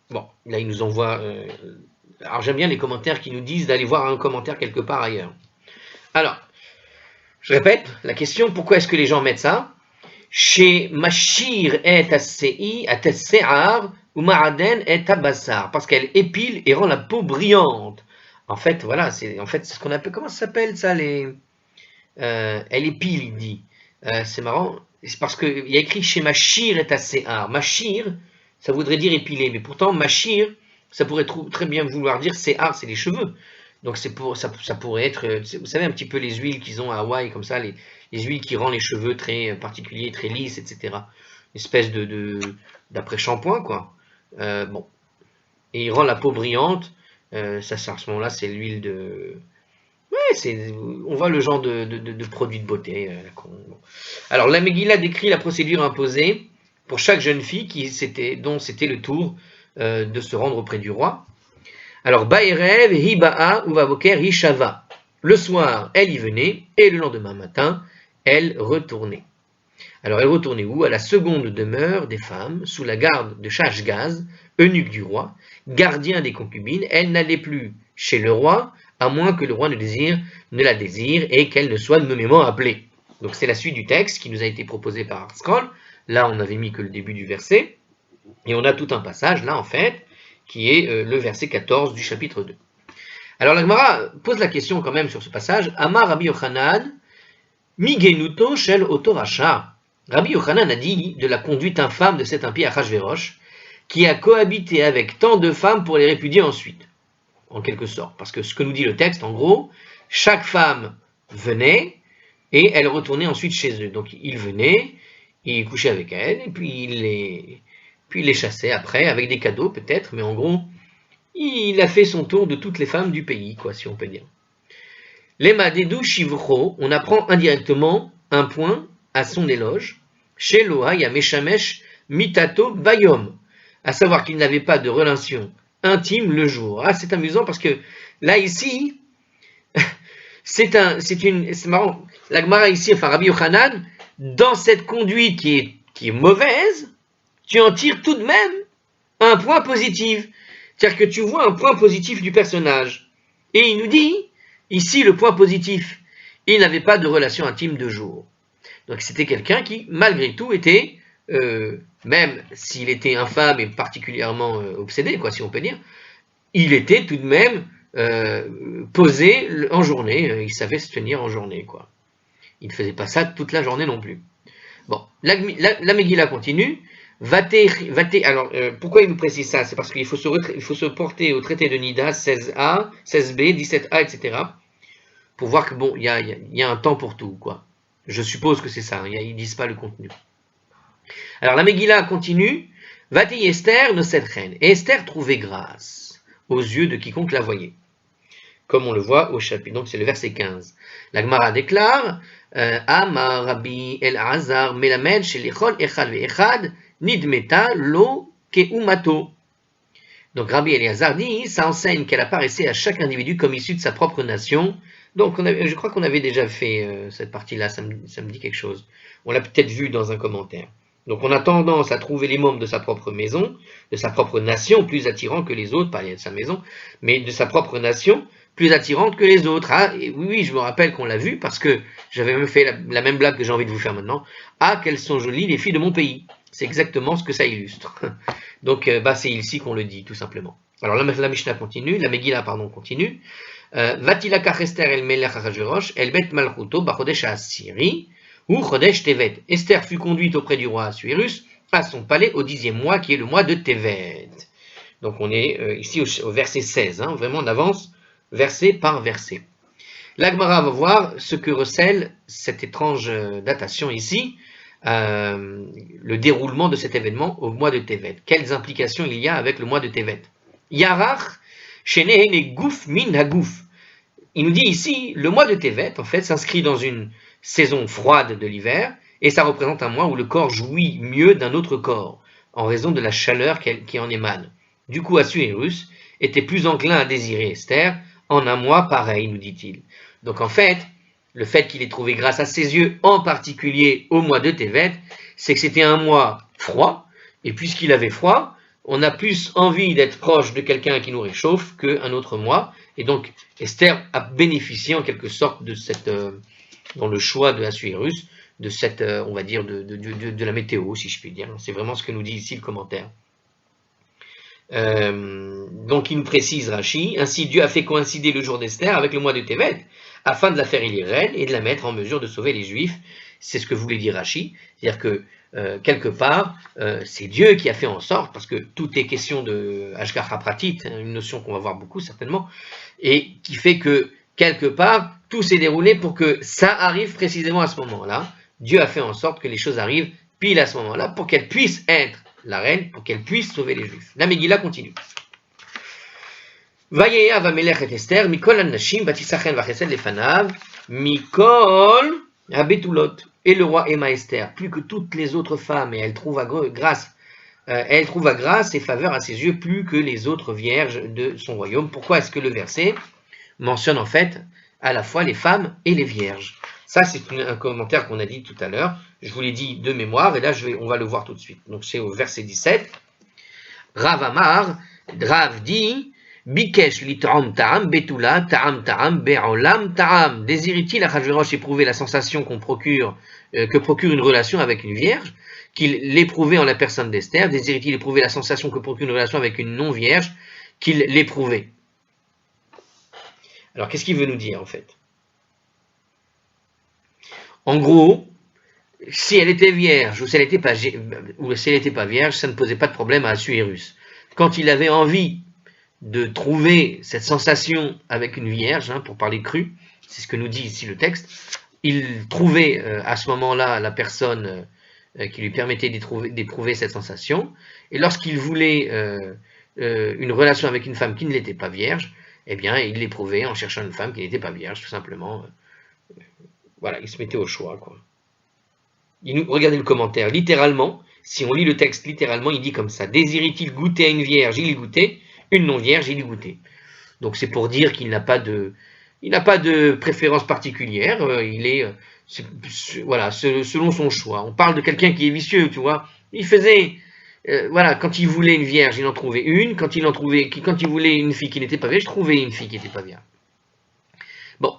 Bon, là, il nous envoie... alors, j'aime bien les commentaires qui nous disent d'aller voir un commentaire quelque part ailleurs. Alors, je répète la question, pourquoi est-ce que les gens mettent ça? Chez Mashir et Assei, Atessear, ou Maraden et Tabassar, parce qu'elle épile et rend la peau brillante. En fait, voilà, c'est ce qu'on appelle, comment ça s'appelle ça, elle épile, il dit. C'est marrant, c'est parce qu'il y a écrit chez Mashir et Assear. Mashir, ça voudrait dire épiler, mais pourtant, Mashir, ça pourrait très bien vouloir dire Sear, c'est les cheveux. Donc ça pourrait être, vous savez, un petit peu les huiles qu'ils ont à Hawaï, comme ça, les huiles qui rendent les cheveux très particuliers, très lisses, etc. Une espèce d'après-shampoing, quoi. Bon. Et il rend la peau brillante. Ça, à ce moment-là, c'est l'huile de... Ouais, on voit le genre de produit de beauté. Alors, la Megillah décrit la procédure imposée pour chaque jeune fille dont c'était le tour de se rendre auprès du roi. Alors, Baerev, Hiba'a, Uvavoker, Hishava. Le soir, elle y venait, et le lendemain matin, elle retournait. Alors, elle retournait où? À la seconde demeure des femmes, sous la garde de Shashgaz, eunuque du roi, gardien des concubines. Elle n'allait plus chez le roi, à moins que le roi ne la désire et qu'elle ne soit nommément appelée. Donc, c'est la suite du texte qui nous a été proposé par Scroll. Là, on n'avait mis que le début du verset. Et on a tout un passage, là, en fait, qui est le verset 14 du chapitre 2. Alors, la Gemara pose la question quand même sur ce passage. Amar Rabbi Yochanan, Migenuto shel Otoracha. Rabbi Yochanan a dit de la conduite infâme de cet impie Achashverosh, qui a cohabité avec tant de femmes pour les répudier ensuite, en quelque sorte. Parce que ce que nous dit le texte, en gros, chaque femme venait et elle retournait ensuite chez eux. Donc il venait, il couchait avec elle, et puis il les chassait après, avec des cadeaux peut-être, mais en gros, il a fait son tour de toutes les femmes du pays, quoi, si on peut dire. Lema Dedou Shivro, on apprend indirectement un point à son éloge, chez Loa Yameshamesh Mitato Bayom, à savoir qu'il n'avait pas de relation intime le jour. Ah, c'est amusant parce que là, ici, c'est marrant, la Gemara ici, enfin Rabbi Yochanan, dans cette conduite qui est qui est mauvaise, tu en tires tout de même un point positif. C'est-à-dire que tu vois un point positif du personnage. Et il nous dit, ici, le point positif, il n'avait pas de relation intime de jour. Donc c'était quelqu'un qui, malgré tout, était, même s'il était infâme et particulièrement obsédé, quoi, si on peut dire, il était tout de même posé en journée. Il savait se tenir en journée, quoi. Il ne faisait pas ça toute la journée non plus. Bon, la Megillah continue. Alors, pourquoi il nous précise ça? C'est parce qu'il faut se porter au traité de Nida 16a, 16b, 17a, etc. pour voir que bon, il y a un temps pour tout, quoi. Je suppose que c'est ça. Ils disent pas le contenu. Alors la Megillah continue. Vati Esther no sedchen. Et Esther trouvait grâce aux yeux de quiconque la voyait. Comme on le voit au chapitre. Donc c'est le verset 15. La Gemara déclare. Amar Rabbi El-Azar melamed shelichol echad ve'echad nidmeta lo keumato. Donc Rabbi Eliezer dit, ça enseigne qu'elle apparaissait à chaque individu comme issu de sa propre nation. Donc je crois qu'on avait déjà fait cette partie-là, ça me dit quelque chose. On l'a peut-être vu dans un commentaire. Donc on a tendance à trouver les membres de sa propre maison, de sa propre nation, plus attirants que les autres, pas de sa maison, mais de sa propre nation, plus attirante que les autres. Ah, et oui, je me rappelle qu'on l'a vu parce que j'avais même fait la même blague que j'ai envie de vous faire maintenant. Ah, qu'elles sont jolies les filles de mon pays. C'est exactement ce que ça illustre. Donc, c'est ici qu'on le dit, tout simplement. Alors, la Mishnah continue, la Megillah, continue. Vatilakach Esther el melech Achashverosh, el bet malchuto bachodesh ha'asiri, ou chodesh tevet. Esther fut conduite auprès du roi Assuérus à son palais au 10e mois, qui est le mois de Tevet. Donc, on est ici au verset 16, vraiment on avance verset par verset. L'Agmara va voir ce que recèle cette étrange datation ici, le déroulement de cet événement au mois de Tevet. Quelles implications il y a avec le mois de Tevet? Yarach, Shenehene Gouf Min Hagouf. Il nous dit ici, le mois de Tevet, en fait, s'inscrit dans une saison froide de l'hiver, et ça représente un mois où le corps jouit mieux d'un autre corps, en raison de la chaleur qui en émane. Du coup, Assuérus était plus enclin à désirer Esther en un mois pareil, nous dit-il. Donc en fait, le fait qu'il ait trouvé grâce à ses yeux, en particulier au mois de Tevet, c'est que c'était un mois froid, et puisqu'il avait froid, on a plus envie d'être proche de quelqu'un qui nous réchauffe qu'un autre mois, et donc Esther a bénéficié en quelque sorte de cette, dans le choix de Assuérus, de cette, on va dire, de la météo, si je puis dire. C'est vraiment ce que nous dit ici le commentaire. Donc il nous précise Rashi, ainsi Dieu a fait coïncider le jour d'Esther avec le mois de Tevet, afin de la faire élire reine et de la mettre en mesure de sauver les Juifs. C'est ce que voulait dire Rashi, c'est-à-dire que quelque part, c'est Dieu qui a fait en sorte, parce que tout est question de Hashgacha Pratit, une notion qu'on va voir beaucoup certainement, et qui fait que quelque part, tout s'est déroulé pour que ça arrive précisément à ce moment-là. Dieu a fait en sorte que les choses arrivent pile à ce moment-là, pour qu'elle puisse être la reine, pour qu'elle puisse sauver les Juifs. La Megillah continue. Vayeya vamelech et Esther, mikol an-nashim, vatisachen vachesed lefanav, mikol habetulot. Et le roi aima Esther, plus que toutes les autres femmes, et elle trouva grâce et faveur à ses yeux, plus que les autres vierges de son royaume. Pourquoi est-ce que le verset mentionne en fait à la fois les femmes et les vierges? Ça, c'est un commentaire qu'on a dit tout à l'heure. Je vous l'ai dit de mémoire, et là, on va le voir tout de suite. Donc, c'est au verset 17. Rav Amar, Rav dit, Bikesh lit'am ta'am betula ta'am be'olam ta'am. Désire-t-il Achashverosh éprouver la sensation que procure une relation avec une vierge, qu'il l'éprouvait en la personne d'Esther? Désire-t-il éprouver la sensation que procure une relation avec une non-vierge, qu'il l'éprouvait? Alors, qu'est-ce qu'il veut nous dire, en fait? En gros, si elle était vierge ou si elle n'était pas vierge, ça ne posait pas de problème à Assuérus. Quand il avait envie de trouver cette sensation avec une vierge, pour parler cru, c'est ce que nous dit ici le texte, il trouvait à ce moment-là la personne qui lui permettait d'éprouver cette sensation, et lorsqu'il voulait une relation avec une femme qui ne l'était pas vierge, eh bien, il l'éprouvait en cherchant une femme qui n'était pas vierge, tout simplement. Voilà, il se mettait au choix, quoi. Regardez le commentaire, littéralement, si on lit le texte littéralement, il dit comme ça, désire-t-il goûter à une vierge, il y goûtait, une non-vierge, il y goûtait. Donc c'est pour dire qu'il n'a pas de il n'a pas de préférence particulière, il est, voilà, selon son choix. On parle de quelqu'un qui est vicieux, tu vois. Il faisait, voilà, quand il voulait une vierge, il en trouvait une. Quand il voulait une fille qui n'était pas vierge, il trouvait une fille qui n'était pas vierge. Bon,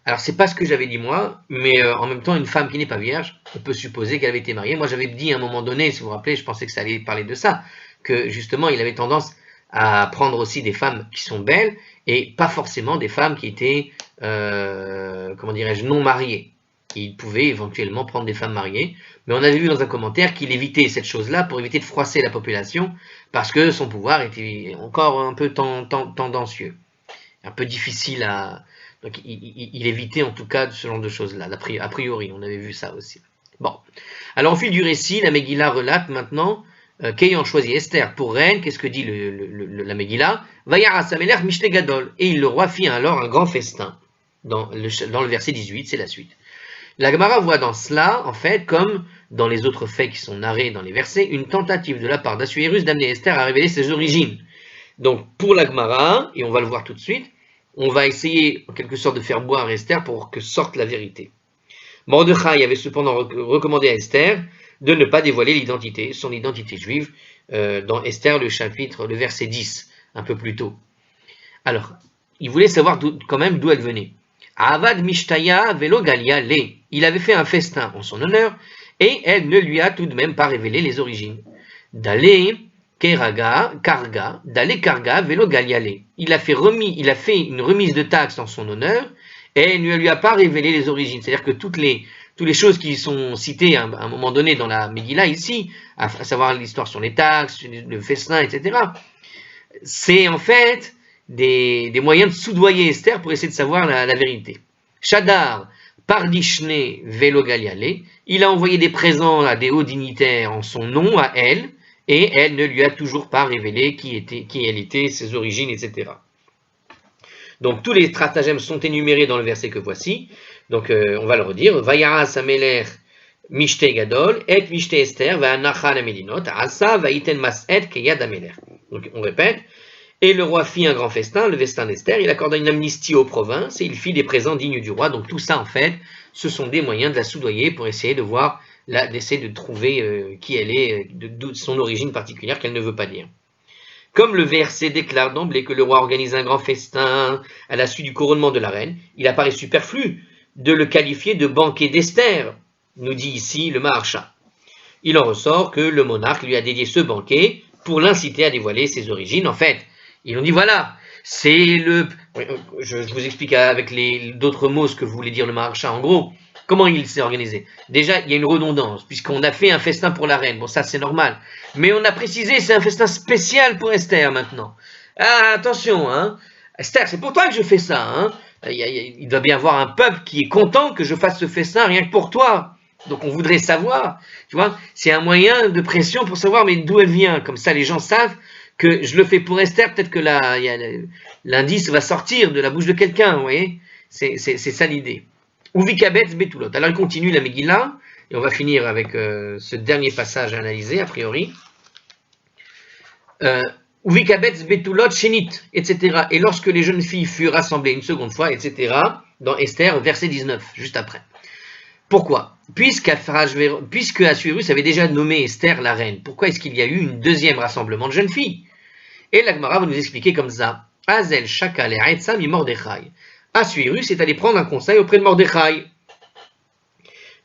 alors c'est pas ce que j'avais dit moi, mais en même temps, une femme qui n'est pas vierge, on peut supposer qu'elle avait été mariée. Moi, j'avais dit à un moment donné, si vous vous rappelez, je pensais que ça allait parler de ça, que justement, il avait tendance à prendre aussi des femmes qui sont belles et pas forcément des femmes qui étaient, comment dirais-je, non mariées. Il pouvait éventuellement prendre des femmes mariées, mais on avait vu dans un commentaire qu'il évitait cette chose-là pour éviter de froisser la population, parce que son pouvoir était encore un peu tendancieux, un peu difficile à... Donc il évitait en tout cas ce genre de choses-là, a priori, on avait vu ça aussi. Bon, alors au fil du récit, la Megillah relate maintenant qu'ayant choisi Esther pour reine, qu'est-ce que dit la Megillah? Vayaras Amelech Mishte Gadol, et le roi fit alors un grand festin. Dans le verset 18, c'est la suite. La Gemara voit dans cela, en fait, comme dans les autres faits qui sont narrés dans les versets, une tentative de la part d'Assuérus d'amener Esther à révéler ses origines. Donc, pour la Gemara, et on va le voir tout de suite, on va essayer, en quelque sorte, de faire boire Esther pour que sorte la vérité. Mordechai avait cependant recommandé à Esther de ne pas dévoiler son identité juive, dans Esther, le verset 10, un peu plus tôt. Alors, il voulait savoir quand même d'où elle venait. Avad Mishtaya Velo Galia Le. Il avait fait un festin en son honneur et elle ne lui a tout de même pas révélé les origines. Dale Karga Velo Galia Le. Il a fait une remise de taxes en son honneur et elle ne lui a pas révélé les origines. C'est-à-dire que toutes les choses qui sont citées à un moment donné dans la Megillah ici, à savoir l'histoire sur les taxes, le festin, etc., c'est en fait des moyens de soudoyer Esther pour essayer de savoir la vérité. Shadar, Pardishne Velo Galiale, il a envoyé des présents à des hauts dignitaires en son nom à elle, et elle ne lui a toujours pas révélé qui elle était, ses origines, etc. Donc tous les stratagèmes sont énumérés dans le verset que voici. Donc on va le redire. Vayaras Amelech Mishte Gadol, et Mishte Esther, Va'anachan Amedinot, Asa Vaiten Mas'et Keyad Amelech. Donc on répète. Et le roi fit un grand festin, le festin d'Esther, il accorda une amnistie aux provinces et il fit des présents dignes du roi. Donc tout ça, en fait, ce sont des moyens de la soudoyer pour essayer de voir, d'essayer de trouver qui elle est, de son origine particulière qu'elle ne veut pas dire. Comme le verset déclare d'emblée que le roi organise un grand festin à la suite du couronnement de la reine, il apparaît superflu de le qualifier de banquet d'Esther, nous dit ici le Maharsha. Il en ressort que le monarque lui a dédié ce banquet pour l'inciter à dévoiler ses origines. En fait, ils ont dit voilà, c'est le... Je vous explique avec d'autres mots ce que voulait dire le Maharsha. En gros, comment il s'est organisé? Déjà, il y a une redondance, puisqu'on a fait un festin pour la reine. Bon, ça c'est normal. Mais on a précisé, c'est un festin spécial pour Esther maintenant. Ah, attention, hein. Esther, c'est pour toi que je fais ça, hein. Il doit bien y avoir un peuple qui est content que je fasse ce festin rien que pour toi. Donc on voudrait savoir, tu vois, c'est un moyen de pression pour savoir mais d'où elle vient. Comme ça, les gens savent que je le fais pour Esther, peut-être que l'indice va sortir de la bouche de quelqu'un, vous voyez. C'est ça l'idée. Uvikabetz Betulot. Alors il continue la Megillah, et on va finir avec ce dernier passage à analyser, a priori. Uvikabetz Betulot Shenit, etc. Et lorsque les jeunes filles furent rassemblées une seconde fois, etc., dans Esther, verset 19, juste après. Pourquoi? Puisque Assuérus avait déjà nommé Esther la reine, pourquoi est-ce qu'il y a eu un deuxième rassemblement de jeunes filles? Et la Gemara va nous expliquer comme ça. Azel Shakal et Aetzam mi Mordechai. Assuérus est allé prendre un conseil auprès de Mordechai.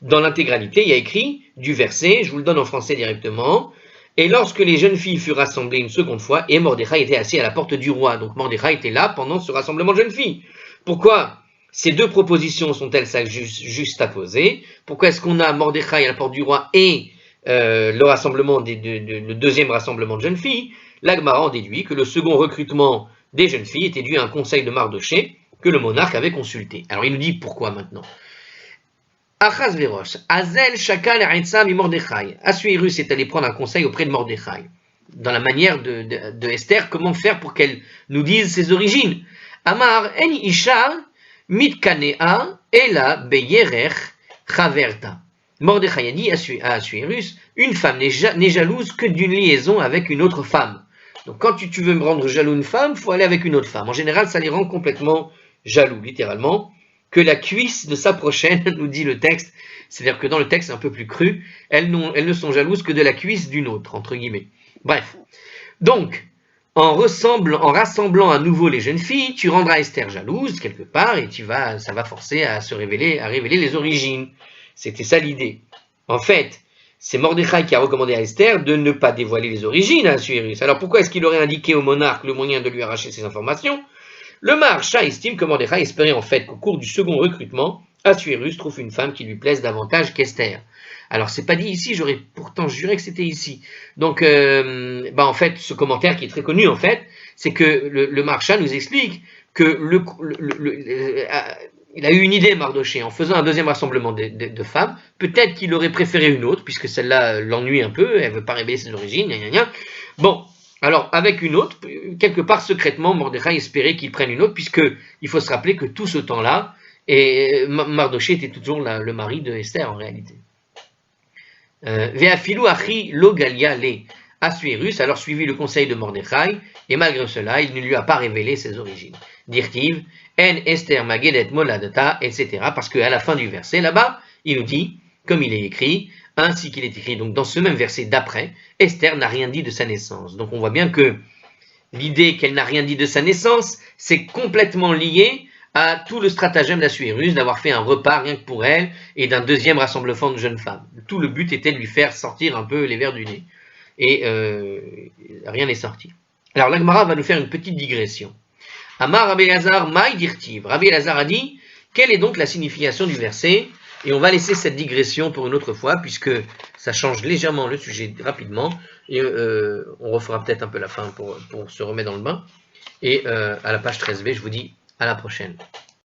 Dans l'intégralité, il y a écrit du verset, je vous le donne en français directement. Et lorsque les jeunes filles furent rassemblées une seconde fois, et Mordechai était assis à la porte du roi. Donc Mordechai était là pendant ce rassemblement de jeunes filles. Pourquoi ces deux propositions sont-elles juste à poser? Pourquoi est-ce qu'on a Mordechai à la porte du roi et le deuxième rassemblement de jeunes filles? La Gemara en déduit que le second recrutement des jeunes filles était dû à un conseil de Mardoché que le monarque avait consulté. Alors il nous dit pourquoi maintenant. Achaz Verosh, Azel Shakal Eretzam Mordechai. Assuérus est allé prendre un conseil auprès de Mordechai. Dans la manière de Esther, comment faire pour qu'elle nous dise ses origines. Amar En Isha Mitkanea Ela Beyerech Chaverta. Mordechai a dit à Assuérus, une femme n'est jalouse que d'une liaison avec une autre femme. Donc quand tu veux me rendre jaloux une femme, il faut aller avec une autre femme. En général, ça les rend complètement jaloux, littéralement, que la cuisse de sa prochaine, nous dit le texte. C'est-à-dire que dans le texte un peu plus cru, elles ne sont jalouses que de la cuisse d'une autre, entre guillemets. Bref. Donc, en rassemblant à nouveau les jeunes filles, tu rendras Esther jalouse quelque part et ça va forcer à révéler les origines. C'était ça l'idée. En fait, c'est Mordechai qui a recommandé à Esther de ne pas dévoiler les origines à Assuérus. Alors pourquoi est-ce qu'il aurait indiqué au monarque le moyen de lui arracher ces informations? Le Maharsha estime que Mordechai espérait en fait qu'au cours du second recrutement, Assuérus trouve une femme qui lui plaise davantage qu'Esther. Alors c'est pas dit ici, j'aurais pourtant juré que c'était ici. Donc en fait, ce commentaire qui est très connu en fait, c'est que le Maharsha nous explique que il a eu une idée, Mardoché, en faisant un deuxième rassemblement de femmes. Peut-être qu'il aurait préféré une autre, puisque celle-là l'ennuie un peu, elle ne veut pas révéler ses origines, gna gna gna. Bon, alors avec une autre, quelque part secrètement, Mordechai espérait qu'il prenne une autre, puisqu'il faut se rappeler que tout ce temps-là, Mardoché était toujours le mari de Esther en réalité. Ve'afilu achi lo galia le. Assuérus alors suivit le conseil de Mordechai, et malgré cela, il ne lui a pas révélé ses origines. Dirtiv, en Esther magedet moladata, etc. Parce qu'à la fin du verset, là-bas, il nous dit, comme il est écrit, ainsi qu'il est écrit, donc dans ce même verset d'après, Esther n'a rien dit de sa naissance. Donc on voit bien que l'idée qu'elle n'a rien dit de sa naissance, c'est complètement lié à tout le stratagème d'Assuérus d'avoir fait un repas rien que pour elle et d'un deuxième rassemblement de jeunes femmes. Tout le but était de lui faire sortir un peu les vers du nez. Et rien n'est sorti. Alors l'Agmara va nous faire une petite digression. Amar Rabbi Elazar Maï dirtiv. Rabbi Elazar a dit, quelle est donc la signification du verset? Et on va laisser cette digression pour une autre fois, puisque ça change légèrement le sujet rapidement. Et on refera peut-être un peu la fin pour se remettre dans le bain. Et à la page 13b, je vous dis à la prochaine.